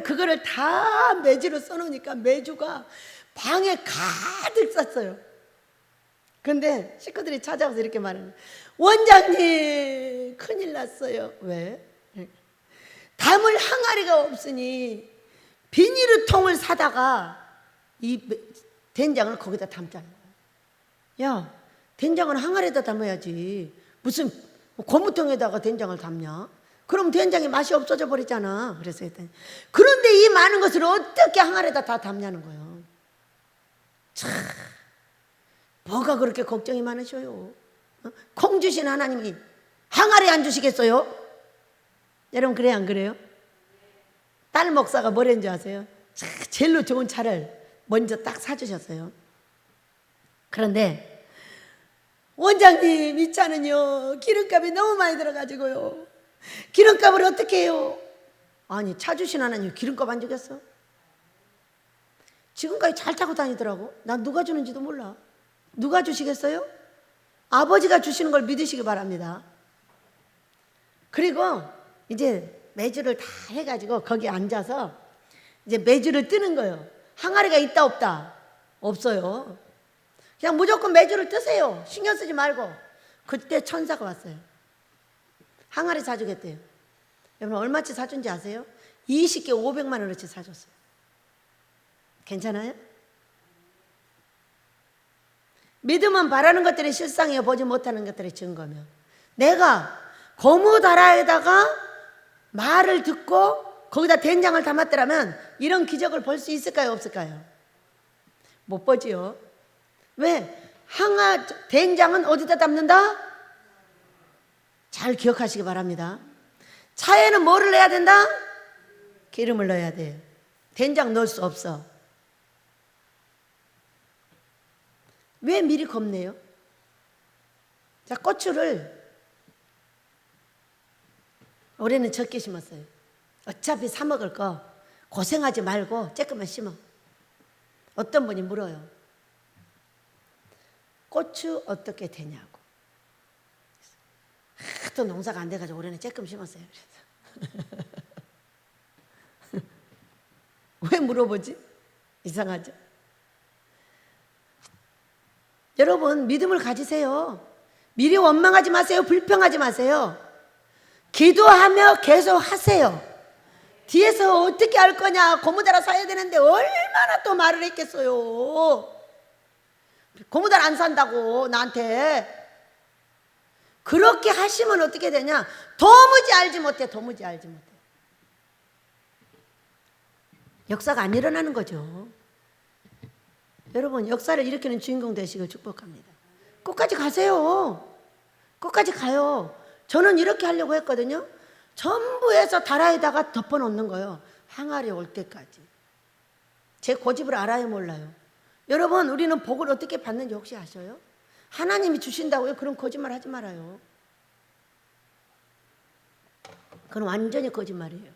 그거를 다 매주로 써놓으니까 매주가 방에 가득 쌌어요. 근데 식구들이 찾아와서 이렇게 말하는, 원장님 큰일 났어요. 왜? 담을 항아리가 없으니 비닐통을 사다가 이 된장을 거기다 담자는 거야. 야, 된장은 항아리에다 담아야지. 무슨 고무통에다가 된장을 담냐? 그럼 된장이 맛이 없어져 버리잖아. 그래서 했더니, 그런데 이 많은 것을 어떻게 항아리에다 다 담냐는 거예요. 참, 뭐가 그렇게 걱정이 많으셔요? 콩 주신 하나님이 항아리 안 주시겠어요? 여러분, 그래요 안 그래요? 딸 목사가 뭐랬는지 아세요? 제일로 좋은 차를 먼저 딱 사주셨어요. 그런데 원장님, 이 차는요 기름값이 너무 많이 들어가지고요, 기름값을 어떻게 해요? 아니, 차 주신 하나님 기름값 안 주겠어? 지금까지 잘 타고 다니더라고. 난 누가 주는지도 몰라. 누가 주시겠어요? 아버지가 주시는 걸 믿으시기 바랍니다. 그리고 이제 매주를 다 해가지고 거기 앉아서 이제 매주를 뜨는 거예요. 항아리가 있다 없다? 없어요. 그냥 무조건 매주를 뜨세요. 신경 쓰지 말고. 그때 천사가 왔어요. 항아리 사주겠대요. 여러분, 얼마치 사준지 아세요? 20개 500만 원어치 사줬어요. 괜찮아요? 믿음은 바라는 것들이 실상이요, 보지 못하는 것들이 증거며. 내가 고무다라에다가 말을 듣고 거기다 된장을 담았더라면 이런 기적을 볼 수 있을까요, 없을까요? 못 보지요. 왜? 된장은 어디다 담는다? 잘 기억하시기 바랍니다. 차에는 뭐를 넣어야 된다? 기름을 넣어야 돼요. 된장 넣을 수 없어. 왜 미리 겁내요? 자, 고추를 올해는 적게 심었어요. 어차피 사 먹을 거 고생하지 말고 조금만 심어. 어떤 분이 물어요. 고추 어떻게 되냐고. 하도 농사가 안 돼가지고 올해는 조금 심었어요. 왜 물어보지? 이상하죠? 여러분, 믿음을 가지세요. 미리 원망하지 마세요. 불평하지 마세요. 기도하며 계속 하세요. 뒤에서 어떻게 할 거냐, 고무달 사야 되는데 얼마나 또 말을 했겠어요. 고무달 안 산다고 나한테. 그렇게 하시면 어떻게 되냐, 도무지 알지 못해. 도무지 알지 못해. 역사가 안 일어나는 거죠. 여러분, 역사를 일으키는 주인공 되시길 축복합니다. 끝까지 가세요. 끝까지 가요. 저는 이렇게 하려고 했거든요. 전부 해서 다라에다가 덮어놓는 거예요. 항아리 올 때까지. 제 고집을 알아요, 몰라요? 여러분, 우리는 복을 어떻게 받는지 혹시 아셔요? 하나님이 주신다고요? 그럼 거짓말 하지 말아요. 그건 완전히 거짓말이에요.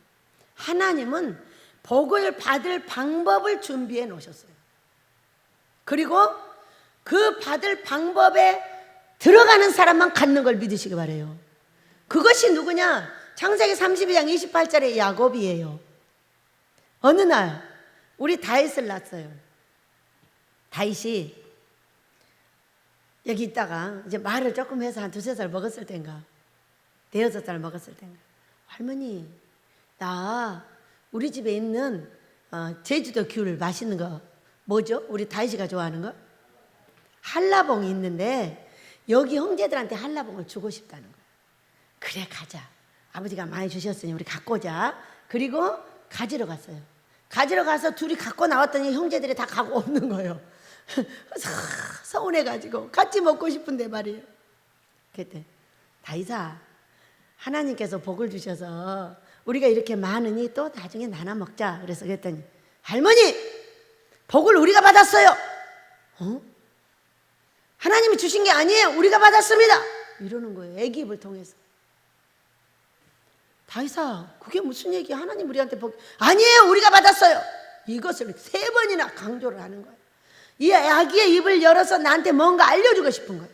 하나님은 복을 받을 방법을 준비해 놓으셨어요. 그리고 그 받을 방법에 들어가는 사람만 갖는 걸 믿으시기 바라요. 그것이 누구냐? 창세기 32장 28절의 야곱이에요. 어느 날 우리 다윗을 낳았어요. 다윗이 여기 있다가 이제 말을 조금 해서 한 2-3살 먹었을 때인가, 5-6살 먹었을 때인가, 할머니, 나 우리 집에 있는 제주도 귤 맛있는 거 뭐죠? 우리 다윗이가 좋아하는 거? 한라봉이 있는데 여기 형제들한테 한라봉을 주고 싶다는 거야. 그래, 가자. 아버지가 많이 주셨으니 우리 갖고 오자. 그리고 가지러 갔어요. 가지러 가서 둘이 갖고 나왔더니 형제들이 다 갖고 없는 거예요. 서운해가지고 같이 먹고 싶은데 말이에요. 그때 다윗아, 하나님께서 복을 주셔서 우리가 이렇게 많으니 또 나중에 나눠 먹자. 그래서 그랬더니, 할머니, 복을 우리가 받았어요. 하나님이 주신 게 아니에요. 우리가 받았습니다. 이러는 거예요. 애기 입을 통해서. 다윗아, 그게 무슨 얘기야? 하나님 우리한테 복, 아니에요. 우리가 받았어요. 이것을 3번이나 강조를 하는 거예요. 이 아기의 입을 열어서 나한테 뭔가 알려주고 싶은 거예요.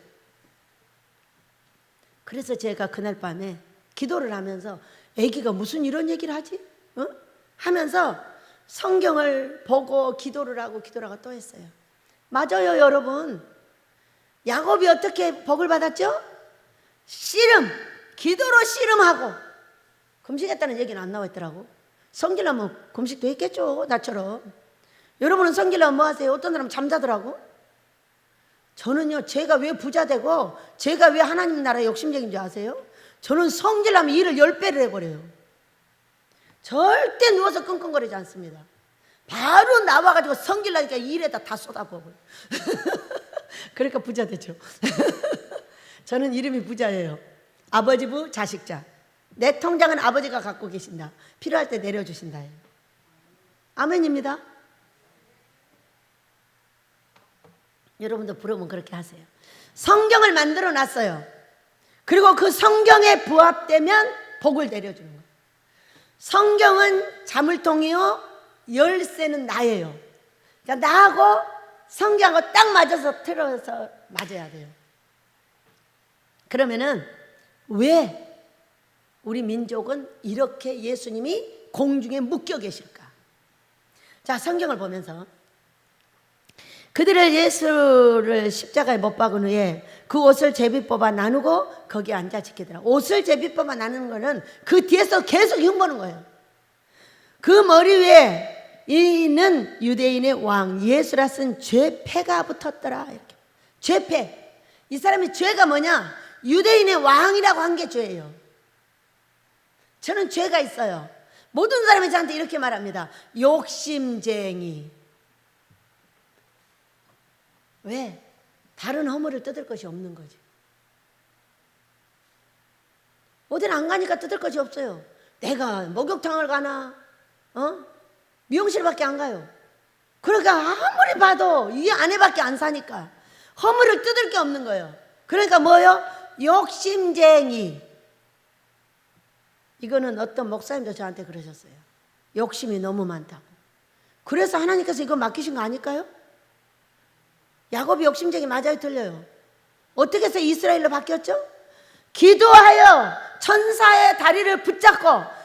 그래서 제가 그날 밤에 기도를 하면서, 아기가 무슨 이런 얘기를 하지? 하면서 성경을 보고 기도를 하고 또 했어요. 맞아요, 여러분. 야곱이 어떻게 복을 받았죠? 씨름, 기도로 씨름하고. 금식했다는 얘기는 안 나와 있더라고. 성질나면 금식도 했겠죠, 나처럼. 여러분은 성질나면 뭐 하세요? 어떤 사람은 잠자더라고. 저는요, 제가 왜 부자 되고 제가 왜 하나님 나라에 욕심적인 줄 아세요? 저는 성질나면 일을 10배를 해버려요. 절대 누워서 끙끙거리지 않습니다. 바로 나와가지고 성질나니까 일에다 다 쏟아부어요. 그러니까 부자 되죠. 저는 이름이 부자예요. 아버지 부 자식자. 내 통장은 아버지가 갖고 계신다. 필요할 때 내려주신다. 아멘입니다. 여러분도 부르면 그렇게 하세요. 성경을 만들어 놨어요. 그리고 그 성경에 부합되면 복을 내려주는 거예요. 성경은 자물통이요, 열쇠는 나예요. 그러니까 나하고 성경하고 딱 맞아서 틀어서 맞아야 돼요. 그러면은 왜 우리 민족은 이렇게 예수님이 공중에 묶여 계실까? 자, 성경을 보면서 그들을 예수를 십자가에 못 박은 후에 그 옷을 제비 뽑아 나누고 거기에 앉아 지키더라. 옷을 제비 뽑아 나누는 거는 그 뒤에서 계속 흉보는 거예요. 그 머리 위에 이는 유대인의 왕 예수라 쓴 죄패가 붙었더라. 이렇게. 죄패. 이 사람이 죄가 뭐냐? 유대인의 왕이라고 한 게 죄예요. 저는 죄가 있어요. 모든 사람이 저한테 이렇게 말합니다. 욕심쟁이. 왜? 다른 허물을 뜯을 것이 없는 거지. 어딜 안 가니까 뜯을 것이 없어요. 내가 목욕탕을 가나? 미용실밖에 안 가요. 그러니까 아무리 봐도 이 안에밖에 안 사니까 허물을 뜯을 게 없는 거예요. 그러니까 뭐요? 욕심쟁이. 이거는 어떤 목사님도 저한테 그러셨어요. 욕심이 너무 많다고. 그래서 하나님께서 이거 맡기신 거 아닐까요? 야곱이 욕심쟁이 맞아요, 틀려요? 어떻게 해서 이스라엘로 바뀌었죠? 기도하여 천사의 다리를 붙잡고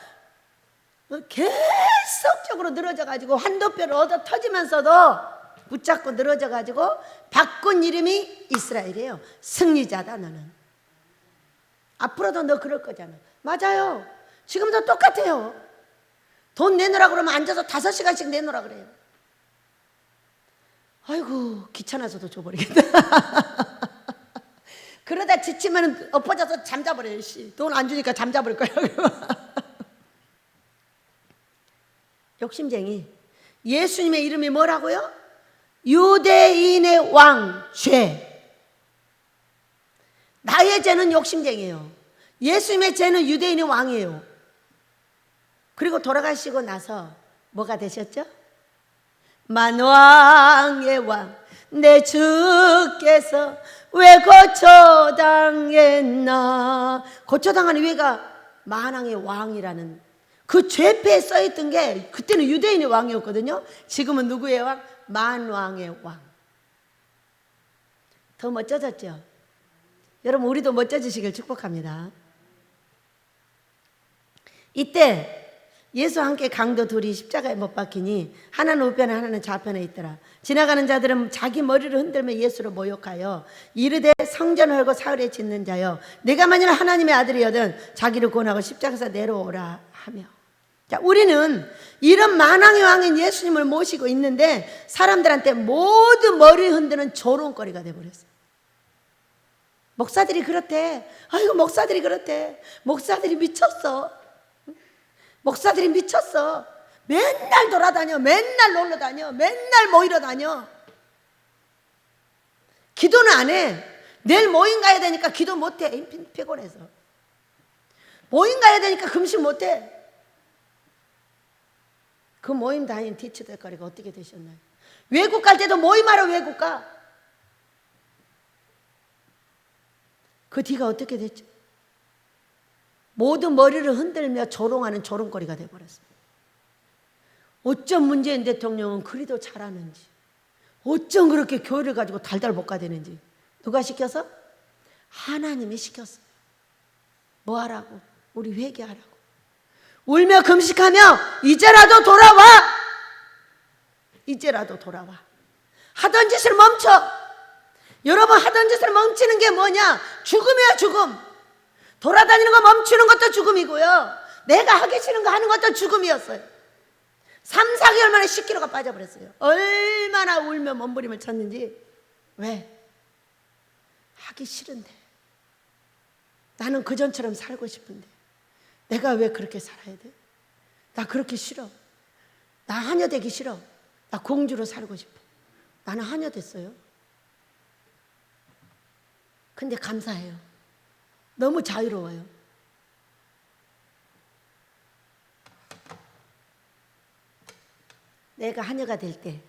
계속적으로 늘어져 가지고 한도뼈를 얻어 터지면서도 붙잡고 늘어져 가지고 바꾼 이름이 이스라엘이에요. 승리자다 너는. 앞으로도 너 그럴 거잖아. 맞아요. 지금도 똑같아요. 돈 내놓으라 그러면 앉아서 5시간씩 내놓으라 그래요. 아이고 귀찮아서도 줘버리겠다. 그러다 지치면 엎어져서 잠자버려요. 돈 안 주니까 잠자버릴 거야. 욕심쟁이. 예수님의 이름이 뭐라고요? 유대인의 왕, 죄. 나의 죄는 욕심쟁이에요. 예수님의 죄는 유대인의 왕이에요. 그리고 돌아가시고 나서 뭐가 되셨죠? 만왕의 왕, 내 주께서 왜 고초당했나. 고초당하는 왜가 만왕의 왕이라는 그 죄패에 써있던 게 그때는 유대인의 왕이었거든요. 지금은 누구의 왕? 만왕의 왕. 더 멋져졌죠? 여러분 우리도 멋져지시길 축복합니다. 이때 예수와 함께 강도 둘이 십자가에 못 박히니 하나는 우편에 하나는 좌편에 있더라. 지나가는 자들은 자기 머리를 흔들며 예수를 모욕하여 이르되 성전을 헐고 사흘에 짓는 자여 내가 만일 하나님의 아들이여든 자기를 구원하고 십자가에서 내려오라 하며. 자, 우리는 이런 만왕의 왕인 예수님을 모시고 있는데 사람들한테 모두 머리 흔드는 조롱거리가 돼버렸어요. 목사들이 그렇대. 아이고 목사들이 그렇대. 목사들이 미쳤어. 목사들이 미쳤어. 맨날 돌아다녀. 맨날 놀러 다녀. 맨날 모이러 다녀. 기도는 안 해. 내일 모임 가야 되니까 기도 못 해. 피곤해서. 모임 가야 되니까 금식 못 해. 그 모임 다닌 뒤치대거리가 어떻게 되셨나요? 외국 갈 때도 모임하러 외국 가. 그 뒤가 어떻게 됐죠? 모두 머리를 흔들며 조롱하는 조롱거리가 돼버렸어요. 어쩜 문재인 대통령은 그리도 잘하는지, 어쩜 그렇게 교회를 가지고 달달 볶아대는지. 누가 시켜서? 하나님이 시켰어요. 뭐 하라고? 우리 회개하라고. 울며 금식하며 이제라도 돌아와. 이제라도 돌아와. 하던 짓을 멈춰. 여러분 하던 짓을 멈추는 게 뭐냐? 죽음이야 죽음. 돌아다니는 거 멈추는 것도 죽음이고요. 내가 하기 싫은 거 하는 것도 죽음이었어요. 3, 4개월 만에 10kg가 빠져버렸어요. 얼마나 울며 몸부림을 쳤는지. 왜? 하기 싫은데. 나는 그전처럼 살고 싶은데 내가 왜 그렇게 살아야 돼? 나 그렇게 싫어. 나 하녀 되기 싫어. 나 공주로 살고 싶어. 나는 하녀 됐어요. 근데 감사해요. 너무 자유로워요. 내가 하녀가 될 때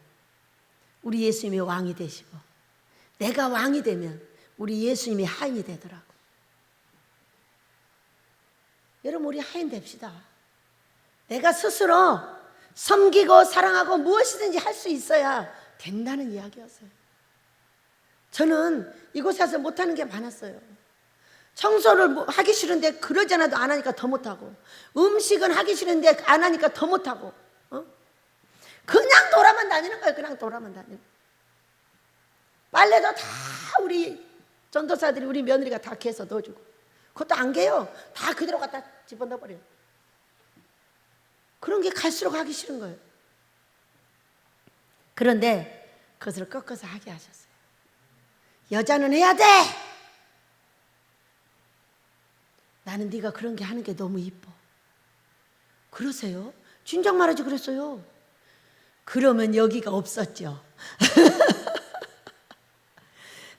우리 예수님이 왕이 되시고 내가 왕이 되면 우리 예수님이 하인이 되더라고. 여러분 우리 하인 됩시다. 내가 스스로 섬기고 사랑하고 무엇이든지 할 수 있어야 된다는 이야기였어요. 저는 이곳에 와서 못하는 게 많았어요. 청소를 하기 싫은데 그러지 않아도 안 하니까 더 못하고, 음식은 하기 싫은데 안 하니까 더 못하고, 그냥 돌아만 다니는 거예요. 그냥 돌아만 다니는. 빨래도 다 우리 전도사들이 우리 며느리가 다 개서 넣어주고, 그것도 안 개요. 다 그대로 갖다 집어넣어버려요. 그런 게 갈수록 하기 싫은 거예요. 그런데 그것을 꺾어서 하게 하셨어요. 여자는 해야 돼. 나는 네가 그런 게 하는 게 너무 이뻐. 그러세요? 진작 말하지 그랬어요. 그러면 여기가 없었죠.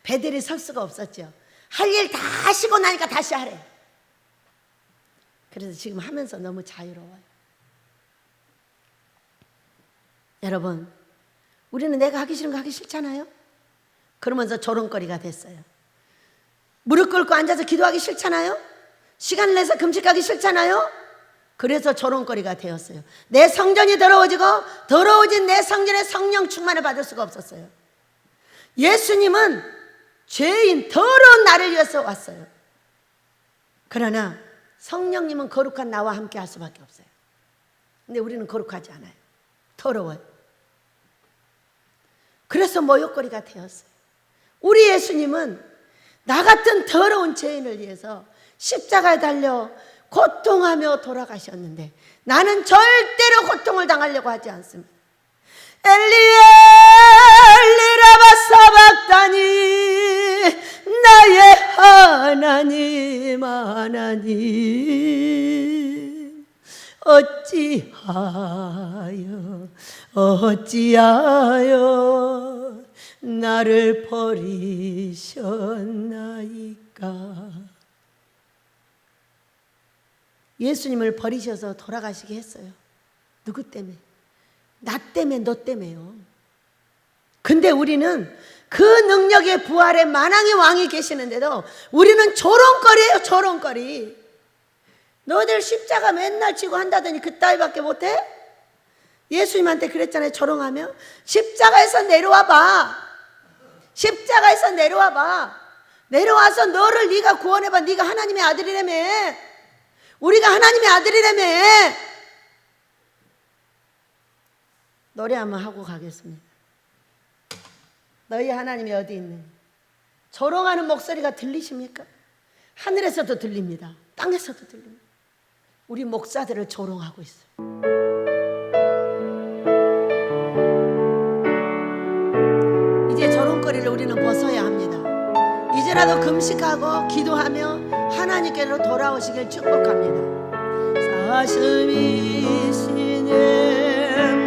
배들이 설 수가 없었죠. 할 일 다 하시고 나니까 다시 하래. 그래서 지금 하면서 너무 자유로워요. 여러분, 우리는 내가 하기 싫은 거 하기 싫잖아요. 그러면서 조롱거리가 됐어요. 무릎 꿇고 앉아서 기도하기 싫잖아요. 시간을 내서 금식하기 싫잖아요. 그래서 조롱거리가 되었어요. 내 성전이 더러워지고 더러워진 내 성전에 성령 충만을 받을 수가 없었어요. 예수님은 죄인 더러운 나를 위해서 왔어요. 그러나 성령님은 거룩한 나와 함께 할 수밖에 없어요. 근데 우리는 거룩하지 않아요. 더러워요. 그래서 모욕거리가 되었어요. 우리 예수님은 나 같은 더러운 죄인을 위해서 십자가에 달려 고통하며 돌아가셨는데 나는 절대로 고통을 당하려고 하지 않습니다. 엘리에 엘리라마 사박다니 나의 하나님 하나님 어찌하여 나를 버리셨나이까. 예수님을 버리셔서 돌아가시게 했어요. 누구 때문에? 나 때문에, 너 때문에요. 근데 우리는 그 능력의 부활에 만왕의 왕이 계시는데도 우리는 조롱거리예요. 조롱거리. 너희들 십자가 맨날 지고 한다더니 그따위밖에 못해? 예수님한테 그랬잖아요. 조롱하며 십자가에서 내려와 봐. 십자가에서 내려와 봐. 내려와서 너를 네가 구원해봐. 네가 하나님의 아들이라며. 우리가 하나님의 아들이라며. 노래 한번 하고 가겠습니다. 너희 하나님이 어디 있느냐. 조롱하는 목소리가 들리십니까? 하늘에서도 들립니다. 땅에서도 들립니다. 우리 목사들을 조롱하고 있어요. 이제 조롱거리를 우리는 벗어야 합니다. 이제라도 금식하고 기도하며 하나님께로 돌아오시길 축복합니다. 사슴이시네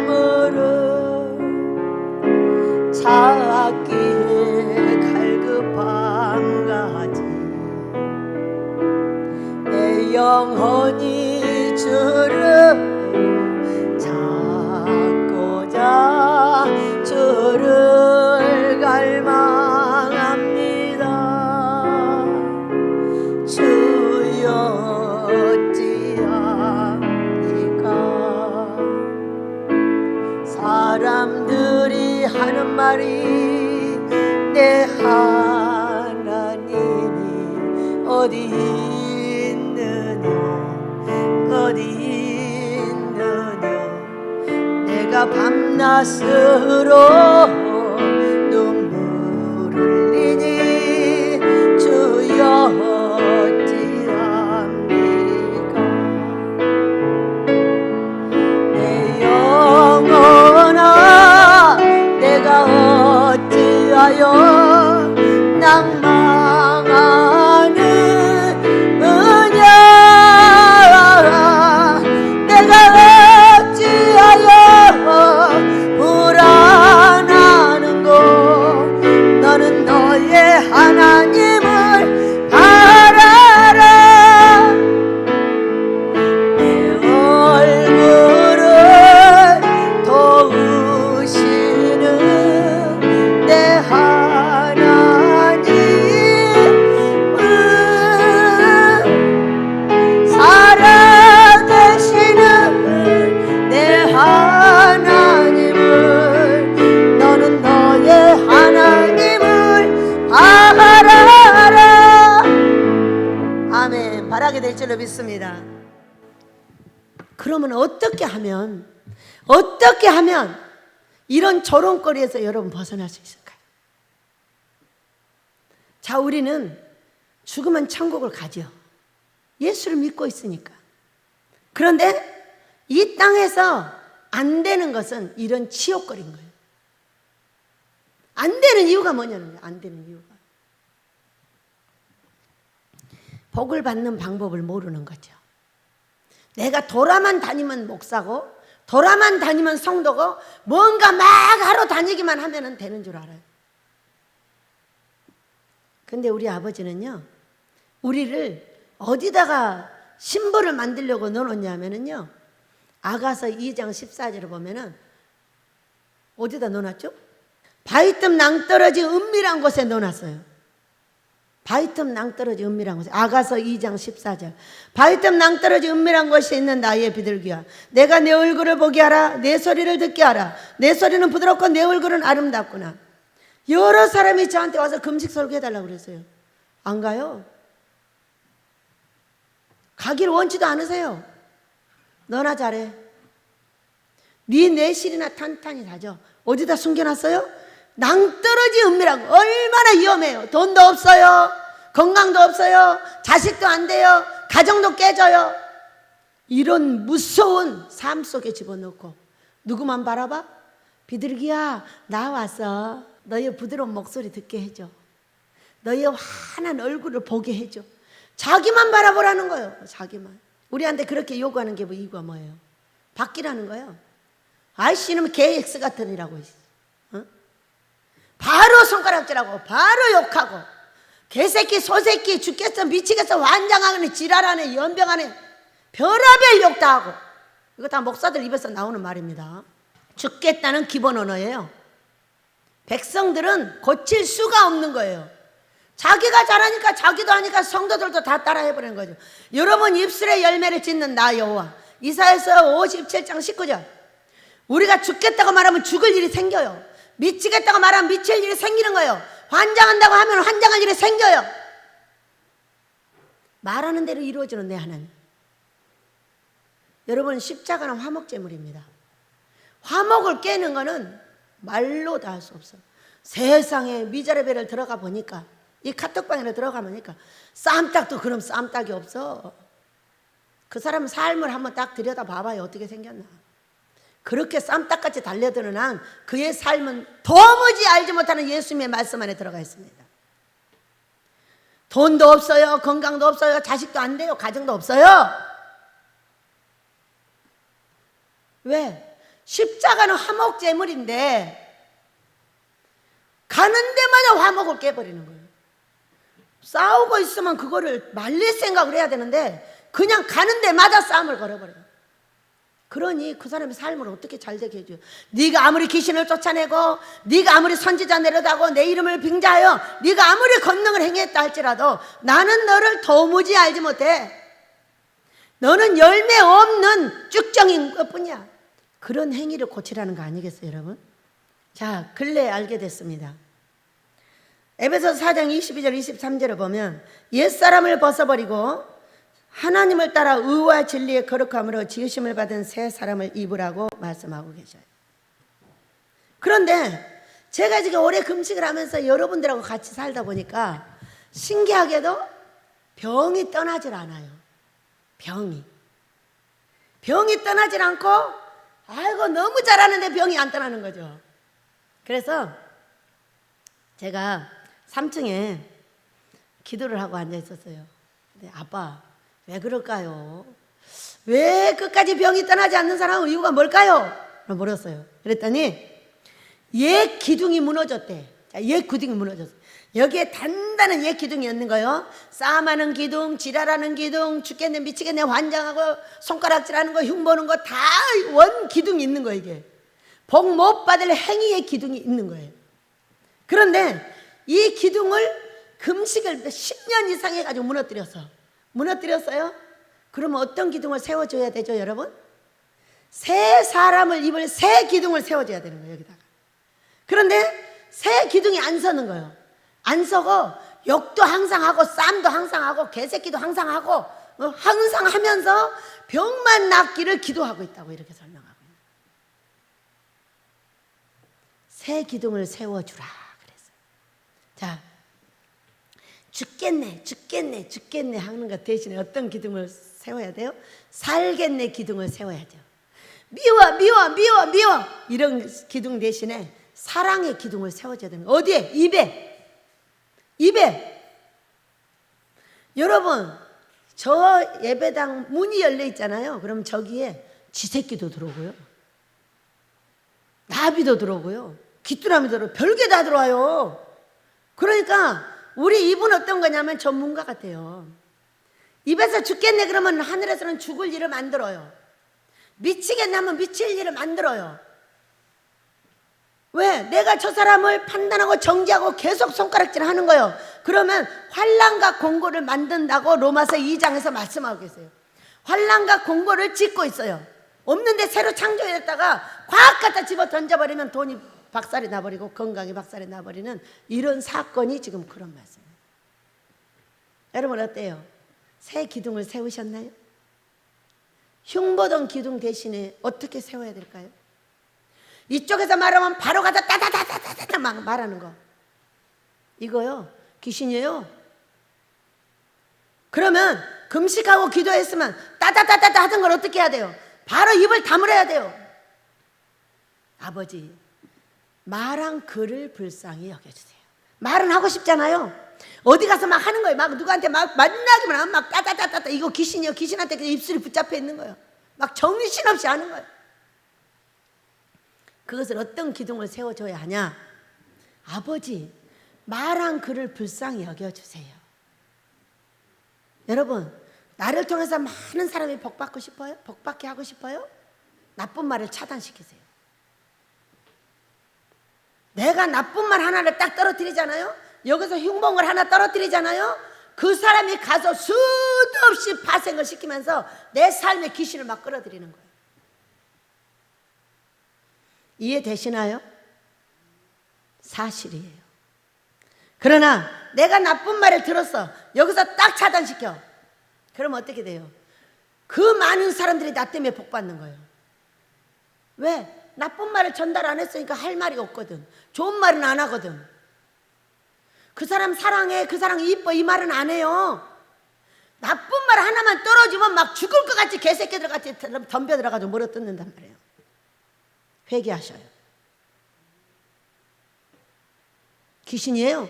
멀어 찾기에 갈급한 가지 내 영혼이 주를 찾고자 주를 갈망합니다. 주여 어찌합니까. 사람들이 하는 말이 내 하나님이 어디 있느냐 어디 있느냐. 내가 밤낮으로 눈물 흘리니 주여 어찌합니까. 내 영혼아 내가 어찌하여 낭망하느냐. 내가 어찌하여 불안하는고. 너는 너의 하나님을 바라라. 내 얼굴을 도우시는 내 하나님을 살아계시는 내 하나님을 너는 너의 하나님을 바라라. 아멘. 바라게 될 줄로 믿습니다. 그러면 어떻게 하면 이런 조롱거리에서 여러분 벗어날 수 있을까요? 자, 우리는 죽으면 천국을 가죠. 예수를 믿고 있으니까. 그런데 이 땅에서 안 되는 것은 이런 치욕거리인 거예요. 안 되는 이유가 뭐냐는 거예요. 안 되는 이유가. 복을 받는 방법을 모르는 거죠. 내가 돌아만 다니면 목사고 돌아만 다니면 성도고 뭔가 막 하러 다니기만 하면 되는 줄 알아요. 근데 우리 아버지는요, 우리를 어디다가 신부를 만들려고 넣어놓냐면요, 아가서 2장 14절을 보면은 어디다 넣어놨죠? 바위틈 낭떠러지 은밀한 곳에 넣어놨어요. 바위틈 낭떠러지 은밀한 곳에. 아가서 2장 14절. 바위틈 낭떠러지 은밀한 곳에 있는 나의 비둘기야, 내가 내 얼굴을 보게 하라. 내 소리를 듣게 하라. 내 소리는 부드럽고 내 얼굴은 아름답구나. 여러 사람이 저한테 와서 금식 설교해달라고 그랬어요. 안 가요. 가길 원치도 않으세요. 너나 잘해. 네 내실이나 탄탄히 다져. 어디다 숨겨놨어요? 낭떠러지 은밀한 거. 얼마나 위험해요. 돈도 없어요. 건강도 없어요. 자식도 안 돼요. 가정도 깨져요. 이런 무서운 삶 속에 집어넣고 누구만 바라봐? 비둘기야, 나 왔어. 너의 부드러운 목소리 듣게 해줘. 너의 환한 얼굴을 보게 해줘. 자기만 바라보라는 거예요. 자기만. 우리한테 그렇게 요구하는 게 이유가 뭐예요? 바뀌라는 거예요. 아이씨 이놈 개 X 같으니라고. 어? 바로 손가락질하고 바로 욕하고 개새끼 소새끼 죽겠어 미치겠어 환장하네 지랄하네 연병하네 별의별 욕도 하고. 이거 다 목사들 입에서 나오는 말입니다. 죽겠다는 기본 언어예요. 백성들은 고칠 수가 없는 거예요. 자기가 잘하니까 자기도 하니까 성도들도 다 따라해버리는 거죠. 여러분 입술의 열매를 짓는 나 여호와. 이사야서 57장 19절. 우리가 죽겠다고 말하면 죽을 일이 생겨요. 미치겠다고 말하면 미칠 일이 생기는 거예요. 환장한다고 하면 환장할 일이 생겨요. 말하는 대로 이루어지는 내 하나님. 여러분 십자가는 화목제물입니다. 화목을 깨는 거는 말로 다 할 수 없어요. 세상에 미자레벨을 들어가 보니까 이 카톡방에 들어가 보니까 쌈딱도 그럼 쌈딱이 없어. 그 사람 삶을 한번 딱 들여다 봐봐요. 어떻게 생겼나. 그렇게 쌈딱같이 달려드는 한 그의 삶은 도무지 알지 못하는 예수님의 말씀 안에 들어가 있습니다. 돈도 없어요. 건강도 없어요. 자식도 안 돼요. 가정도 없어요. 왜? 십자가는 화목제물인데 가는 데마다 화목을 깨버리는 거예요. 싸우고 있으면 그거를 말릴 생각을 해야 되는데 그냥 가는 데마다 싸움을 걸어버려요. 그러니 그 사람의 삶을 어떻게 잘 되게 해줘요? 네가 아무리 귀신을 쫓아내고 네가 아무리 선지자 내려다고 내 이름을 빙자하여 네가 아무리 권능을 행했다 할지라도 나는 너를 도무지 알지 못해. 너는 열매 없는 쭉정인 것뿐이야. 그런 행위를 고치라는 거 아니겠어요 여러분? 자, 근래에 알게 됐습니다. 에베소서 4장 22절 23절을 보면 옛사람을 벗어버리고 하나님을 따라 의와 진리의 거룩함으로 지으심을 받은 새 사람을 입으라고 말씀하고 계셔요. 그런데 제가 지금 오래 금식을 하면서 여러분들하고 같이 살다 보니까 신기하게도 병이 떠나질 않아요. 병이 떠나질 않고 아이고 너무 잘하는데 병이 안 떠나는 거죠. 그래서 제가 3층에 기도를 하고 앉아 있었어요. 근데 아빠 왜 그럴까요? 왜 끝까지 병이 떠나지 않는 사람은 이유가 뭘까요? 물었어요. 그랬더니 옛 기둥이 무너졌대. 옛 기둥이 무너졌어. 여기에 단단한 옛 기둥이 있는 거예요. 싸움하는 기둥, 지랄하는 기둥, 죽겠네 미치겠네 환장하고 손가락질하는 거 흉보는 거 다 원 기둥이 있는 거예요. 이게 복 못 받을 행위의 기둥이 있는 거예요. 그런데 이 기둥을 금식을 10년 이상 해가지고 무너뜨렸어요. 그러면 어떤 기둥을 세워줘야 되죠 여러분? 새 사람을 입을 새 기둥을 세워줘야 되는 거예요 여기다가. 그런데 새 기둥이 안 서는 거예요. 안 서고 욕도 항상 하고 쌈도 항상 하고 개새끼도 항상 하고 항상 하면서 병만 낫기를 기도하고 있다고 이렇게 설명하고 있는 거예요. 새 기둥을 세워주라 그랬어요. 자, 죽겠네 하는 것 대신에 어떤 기둥을 세워야 돼요? 살겠네 기둥을 세워야죠. 미워 이런 기둥 대신에 사랑의 기둥을 세워줘야 되는 거예요. 어디에? 입에. 여러분 저 예배당 문이 열려 있잖아요. 그럼 저기에 쥐새끼도 들어오고요, 나비도 들어오고요, 귀뚜라미 들어오고 별게 다 들어와요. 그러니까 우리 입은 어떤 거냐면 전문가 같아요. 입에서 죽겠네 그러면 하늘에서는 죽을 일을 만들어요. 미치겠네 하면 미칠 일을 만들어요. 왜? 내가 저 사람을 판단하고 정죄하고 계속 손가락질 하는 거예요. 그러면 환난과 공고를 만든다고 로마서 2장에서 말씀하고 계세요. 환난과 공고를 짓고 있어요. 없는데 새로 창조했다가 과학 갖다 집어 던져버리면 돈이 박살이 나버리고 건강이 박살이 나버리는 이런 사건이 지금 그런 말씀이에요. 여러분 어때요? 새 기둥을 세우셨나요? 흉보던 기둥 대신에 어떻게 세워야 될까요? 이쪽에서 말하면 바로 가다 따다다다다다 막 말하는 거, 이거요 귀신이에요. 그러면 금식하고 기도했으면 따다다다다 하던 걸 어떻게 해야 돼요? 바로 입을 다물어야 돼요. 아버지, 말한 그를 불쌍히 여겨주세요. 말은 하고 싶잖아요. 어디 가서 막 하는 거예요. 막 누구한테 막 만나기만 하면 막 따다다다다, 이거 귀신이요. 귀신한테 그냥 입술이 붙잡혀 있는 거예요. 막 정신없이 하는 거예요. 그것을 어떤 기둥을 세워줘야 하냐? 아버지, 말한 그를 불쌍히 여겨주세요. 여러분, 나를 통해서 많은 사람이 복받고 싶어요? 복받게 하고 싶어요? 나쁜 말을 차단시키세요. 내가 나쁜 말 하나를 딱 떨어뜨리잖아요. 여기서 흉봉을 하나 떨어뜨리잖아요. 그 사람이 가서 수도 없이 파생을 시키면서 내 삶의 귀신을 막 끌어들이는 거예요. 이해되시나요? 사실이에요. 그러나 내가 나쁜 말을 들었어. 여기서 딱 차단시켜. 그럼 어떻게 돼요? 그 많은 사람들이 나 때문에 복받는 거예요. 왜? 나쁜 말을 전달 안 했으니까 할 말이 없거든. 좋은 말은 안 하거든. 그 사람 사랑해, 그 사람 이뻐, 이 말은 안 해요. 나쁜 말 하나만 떨어지면 막 죽을 것 같이 개새끼들 같이 덤벼 들어가지고 물어 뜯는단 말이에요. 회개하셔요. 귀신이에요.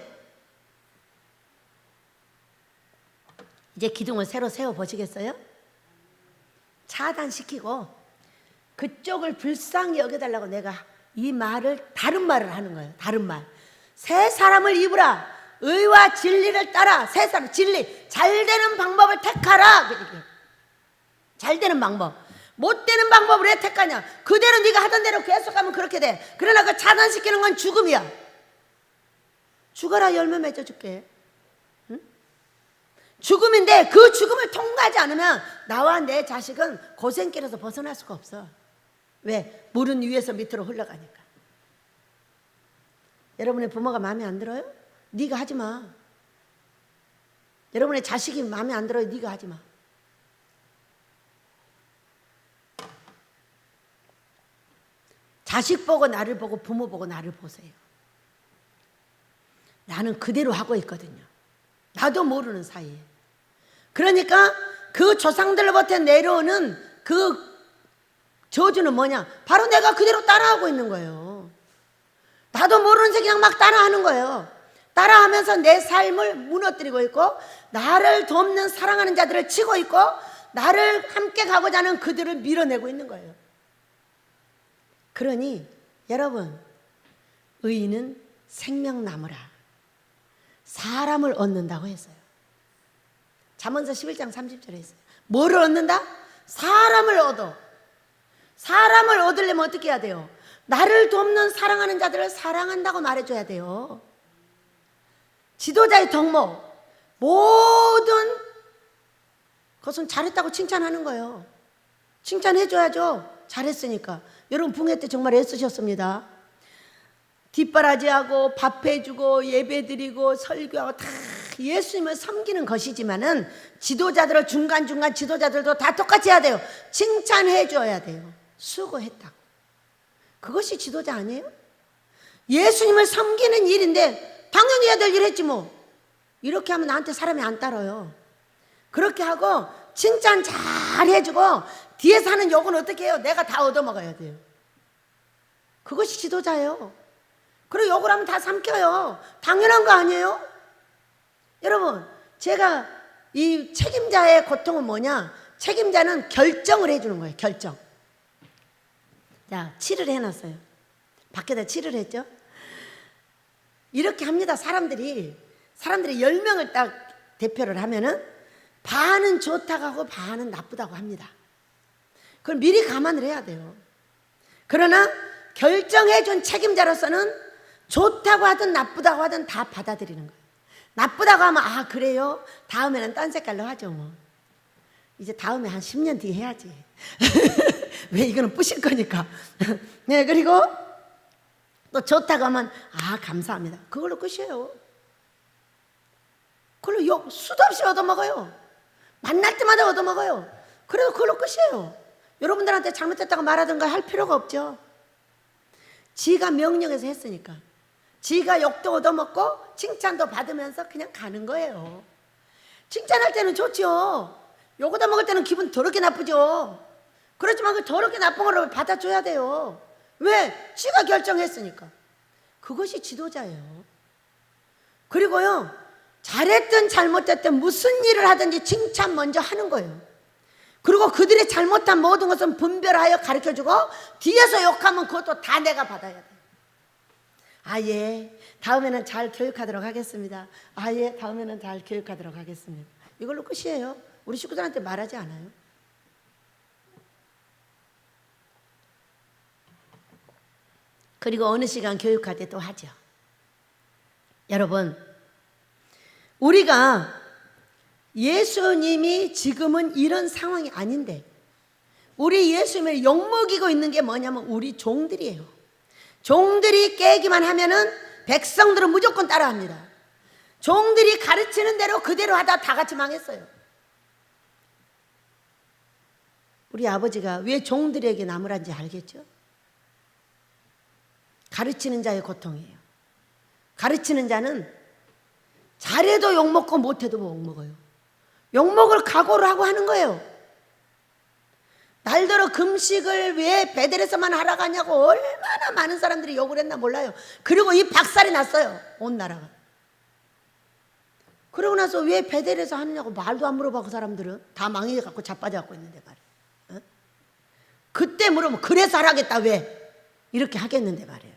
이제 기둥을 새로 세워보시겠어요? 차단시키고 그쪽을 불쌍히 여겨달라고 내가 이 말을, 다른 말을 하는 거예요. 다른 말. 새 사람을 입으라. 의와 진리를 따라. 새 사람, 진리. 잘 되는 방법을 택하라. 잘 되는 방법. 못 되는 방법을 왜 택하냐? 그대로 네가 하던 대로 계속하면 그렇게 돼. 그러나 그 차단시키는 건 죽음이야. 죽어라, 열매 맺어줄게. 응? 죽음인데 그 죽음을 통과하지 않으면 나와 내 자식은 고생길에서 벗어날 수가 없어. 왜? 물은 위에서 밑으로 흘러가니까. 여러분의 부모가 마음에 안 들어요? 네가 하지 마. 여러분의 자식이 마음에 안 들어요? 네가 하지 마. 자식 보고 나를 보고 부모 보고 나를 보세요. 나는 그대로 하고 있거든요. 나도 모르는 사이에. 그러니까 그 조상들로부터 내려오는 그 저주는 뭐냐? 바로 내가 그대로 따라하고 있는 거예요. 나도 모르는 새 그냥 막 따라하는 거예요. 따라하면서 내 삶을 무너뜨리고 있고, 나를 돕는 사랑하는 자들을 치고 있고, 나를 함께 가고자 하는 그들을 밀어내고 있는 거예요. 그러니 여러분, 의인은 생명나무라 사람을 얻는다고 했어요. 잠언서 11장 30절에 있어요. 뭐를 얻는다? 사람을 얻어. 사람을 얻으려면 어떻게 해야 돼요? 나를 돕는 사랑하는 자들을 사랑한다고 말해줘야 돼요. 지도자의 덕목, 모든 것은 잘했다고 칭찬하는 거예요. 칭찬해줘야죠. 잘했으니까. 여러분 붕괴 때 정말 애쓰셨습니다. 뒷바라지하고 밥해주고 예배드리고 설교하고 다 예수님을 섬기는 것이지만은 지도자들을 중간중간 지도자들도 다 똑같이 해야 돼요. 칭찬해줘야 돼요. 수고했다고. 그것이 지도자 아니에요? 예수님을 섬기는 일인데 당연히 해야 될 일 했지 뭐. 이렇게 하면 나한테 사람이 안 따라요. 그렇게 하고 칭찬 잘 해주고 뒤에서 하는 욕은 어떻게 해요? 내가 다 얻어먹어야 돼요. 그것이 지도자예요. 그리고 욕을 하면 다 삼켜요. 당연한 거 아니에요? 여러분, 제가 이 책임자의 고통은 뭐냐? 책임자는 결정을 해주는 거예요. 결정. 자, 칠을 해놨어요. 밖에다 칠을 했죠? 이렇게 합니다. 사람들이 10명을 딱 대표를 하면은 반은 좋다고 하고 반은 나쁘다고 합니다. 그걸 미리 감안을 해야 돼요. 그러나 결정해준 책임자로서는 좋다고 하든 나쁘다고 하든 다 받아들이는 거예요. 나쁘다고 하면 아 그래요? 다음에는 딴 색깔로 하죠 뭐. 이제 다음에 한 10년 뒤에 해야지. 왜 이거는 부실 거니까. 네, 그리고 또 좋다고 하면 아 감사합니다. 그걸로 끝이에요. 그걸로 욕 수도 없이 얻어먹어요. 만날 때마다 얻어먹어요. 그래도 그걸로 끝이에요. 여러분들한테 잘못했다고 말하든가 할 필요가 없죠. 지가 명령해서 했으니까. 지가 욕도 얻어먹고 칭찬도 받으면서 그냥 가는 거예요. 칭찬할 때는 좋죠. 욕 얻어먹을 때는 기분 더럽게 나쁘죠. 그렇지만 그 더럽게 나쁜 걸 받아줘야 돼요. 왜? 지가 결정했으니까. 그것이 지도자예요. 그리고요, 잘했든 잘못했든 무슨 일을 하든지 칭찬 먼저 하는 거예요. 그리고 그들의 잘못한 모든 것은 분별하여 가르쳐주고 뒤에서 욕하면 그것도 다 내가 받아야 돼요. 아, 예. 다음에는 잘 교육하도록 하겠습니다. 아, 예. 다음에는 잘 교육하도록 하겠습니다. 이걸로 끝이에요. 우리 식구들한테 말하지 않아요. 그리고 어느 시간 교육할 때 또 하죠. 여러분, 우리가 예수님이 지금은 이런 상황이 아닌데 우리 예수님을 욕먹이고 있는 게 뭐냐면 우리 종들이에요. 종들이 깨기만 하면은 백성들은 무조건 따라합니다. 종들이 가르치는 대로 그대로 하다 다 같이 망했어요. 우리 아버지가 왜 종들에게 나무란지 알겠죠? 가르치는 자의 고통이에요. 가르치는 자는 잘해도 욕먹고 못해도 욕먹어요. 욕먹을 각오를 하고 하는 거예요. 날더러 금식을 왜 베델에서만 하러 가냐고 얼마나 많은 사람들이 욕을 했나 몰라요. 그리고 이 박살이 났어요. 온 나라가. 그러고 나서 왜 베델에서 하느냐고 말도 안 물어봐. 그 사람들은 다 망해갖고 자빠져갖고 있는데 말이에요. 어? 그때 물으면 그래서 하라겠다 왜? 이렇게 하겠는데 말이에요.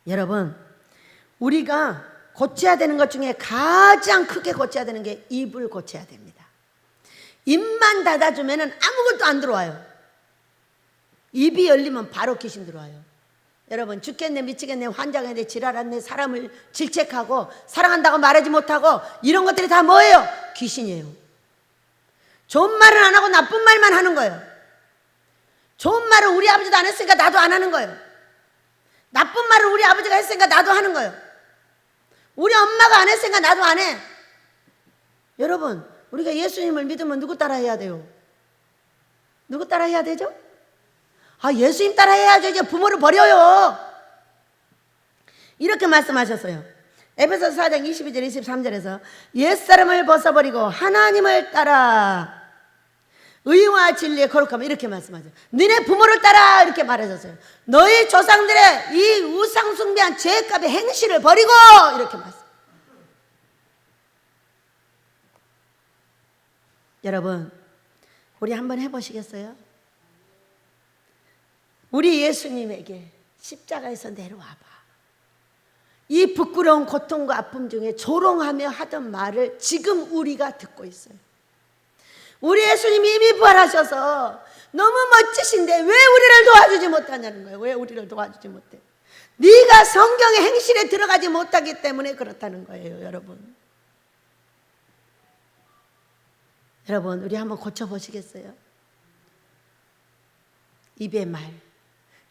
여러분, 우리가 고쳐야 되는 것 중에 가장 크게 고쳐야 되는 게 입을 고쳐야 됩니다. 입만 닫아주면 아무것도 안 들어와요. 입이 열리면 바로 귀신 들어와요. 여러분, 죽겠네 미치겠네 환장했네 지랄했네 사람을 질책하고 사랑한다고 말하지 못하고 이런 것들이 다 뭐예요? 귀신이에요. 좋은 말은 안 하고 나쁜 말만 하는 거예요. 좋은 말은 우리 아버지도 안 했으니까 나도 안 하는 거예요. 나쁜 말을 우리 아버지가 했으니까 나도 하는 거예요. 우리 엄마가 안 했으니까 나도 안 해. 여러분, 우리가 예수님을 믿으면 누구 따라 해야 돼요? 누구 따라 해야 되죠? 아, 예수님 따라 해야죠. 이제 부모를 버려요. 이렇게 말씀하셨어요. 에베소서 4장 22절 23절에서 옛사람을 벗어버리고 하나님을 따라 의와 진리에 거룩하면 이렇게 말씀하죠. 너네 부모를 따라 이렇게 말해줬어요. 너희 조상들의 이 우상숭배한 죄값의 행실을 버리고 이렇게 말씀. 여러분, 우리 한번 해보시겠어요? 우리 예수님에게 십자가에서 내려와봐. 이 부끄러운 고통과 아픔 중에 조롱하며 하던 말을 지금 우리가 듣고 있어요. 우리 예수님이 이미 부활하셔서 너무 멋지신데 왜 우리를 도와주지 못하냐는 거예요. 왜 우리를 도와주지 못해? 네가 성경의 행실에 들어가지 못하기 때문에 그렇다는 거예요. 여러분, 우리 한번 고쳐보시겠어요? 입의 말,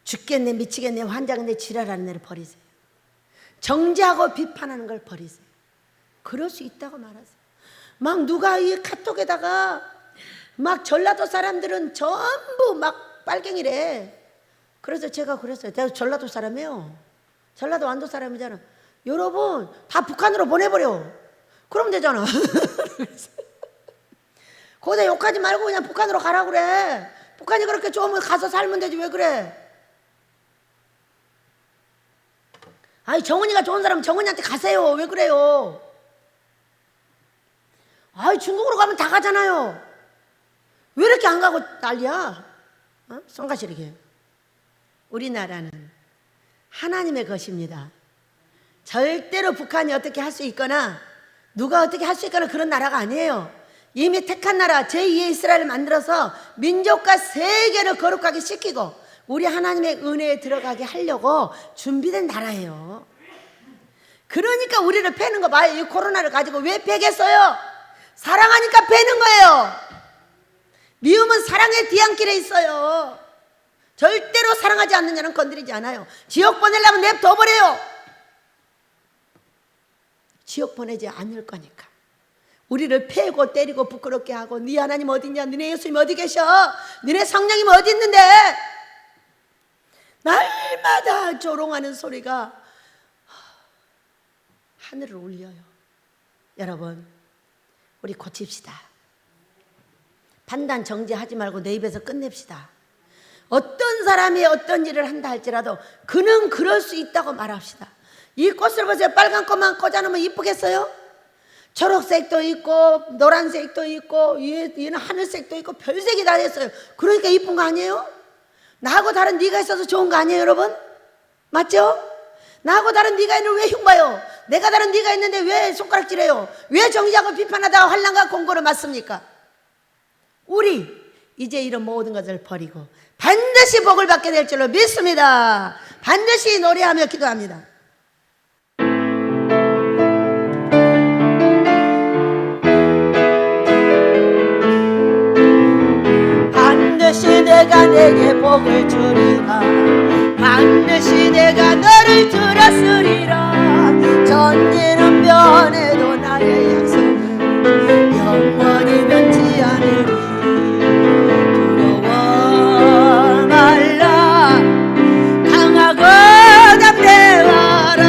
죽겠네 미치겠네 환장했네 지랄하는 애를 버리세요. 정죄하고 비판하는 걸 버리세요. 그럴 수 있다고 말하세요. 막 누가 이 카톡에다가 막 전라도 사람들은 전부 막 빨갱이래. 그래서 제가 그랬어요. 내가 전라도 사람이에요. 전라도 완도 사람이잖아. 여러분 다 북한으로 보내버려. 그러면 되잖아. 거기다 욕하지 말고 그냥 북한으로 가라 그래. 북한이 그렇게 좋으면 가서 살면 되지 왜 그래? 아니 정은이가 좋은 사람은 정은이한테 가세요. 왜 그래요? 아이 중국으로 가면 다 가잖아요. 왜 이렇게 안 가고 난리야? 어? 성가시리게. 우리나라는 하나님의 것입니다. 절대로 북한이 어떻게 할 수 있거나 누가 어떻게 할 수 있거나 그런 나라가 아니에요. 이미 택한 나라 제2의 이스라엘을 만들어서 민족과 세계를 거룩하게 시키고 우리 하나님의 은혜에 들어가게 하려고 준비된 나라예요. 그러니까 우리를 패는 거 봐요. 이 코로나를 가지고 왜 패겠어요? 사랑하니까 패는 거예요. 미움은 사랑의 뒤안길에 있어요. 절대로 사랑하지 않는 자는 건드리지 않아요. 지옥 보내려면 냅둬버려요. 지옥 보내지 않을 거니까. 우리를 패고 때리고 부끄럽게 하고 네 하나님 어딨냐, 너네 예수님 어디 계셔, 너네 성령님 어디 있는데, 날마다 조롱하는 소리가 하늘을 울려요. 여러분, 우리 고칩시다. 판단 정지하지 말고 내 입에서 끝냅시다. 어떤 사람이 어떤 일을 한다 할지라도 그는 그럴 수 있다고 말합시다. 이 꽃을 보세요. 빨간 꽃만 꽂아놓으면 이쁘겠어요? 초록색도 있고 노란색도 있고 얘는 하늘색도 있고 별색이 다 됐어요. 그러니까 이쁜 거 아니에요? 나하고 다른 네가 있어서 좋은 거 아니에요, 여러분? 맞죠? 나하고 다른 네가 있는데 왜 흉봐요? 내가 다른 네가 있는데 왜 손가락질해요? 왜 정의하고 비판하다가 환난과 공고를 맞습니까? 우리 이제 이런 모든 것을 버리고 반드시 복을 받게 될 줄로 믿습니다. 반드시 노래하며 기도합니다. 반드시 내가 내게 복을 주리라. 반드시 내가 너를 들었으리라. 전지는 변해도 나의 약속은 영원히 변치 않으리. 두려워 말라. 강하고 담대하라.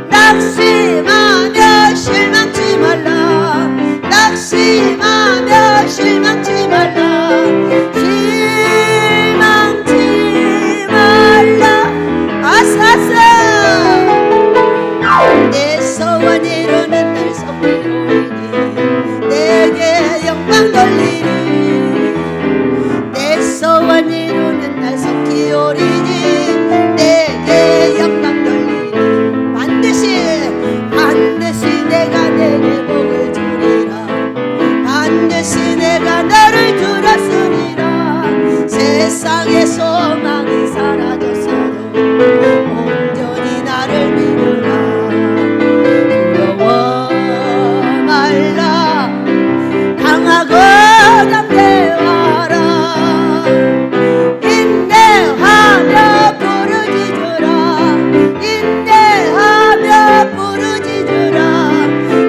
낙심하며 실망치 말라. 낙심하며 실망치 말라. 실망치 말라. 아싸싸. 내 소원 이루는 날 속히 오리니 내게 영광 돌리리. 내 소원 이루는 날 속히 오리니 내게 영광 돌리리. 반드시 내가 내게 복을 주리라. 반드시 내가 너를 들었으리라. 세상의 소망이 사라졌어도 온전히 나를 믿으라. 두려워 말라. 강하고 담대하라. 인내하며 부르짖으라. 인내하며 부르짖으라.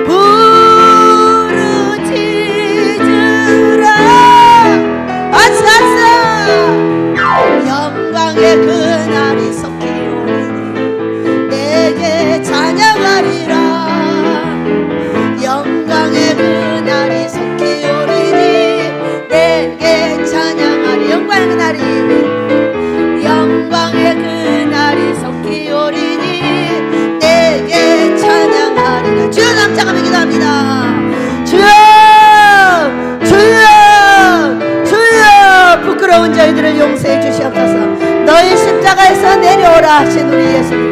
부르짖으라. 아싸싸. 영광의 그날이 속히 오리니 내게 찬양하리라. 영광의 그날이 속히 오리니 내게 찬양하리. 영광의 그날이, 영광의 그날이 속히 오리니 내게 찬양하리라. 주여 남자가며 기도합니다. 주여, 주여, 주여. 부끄러운 저희들을 용서해 주시옵소서. 너희 십자가에서 내려오라 하신 우리 예수님,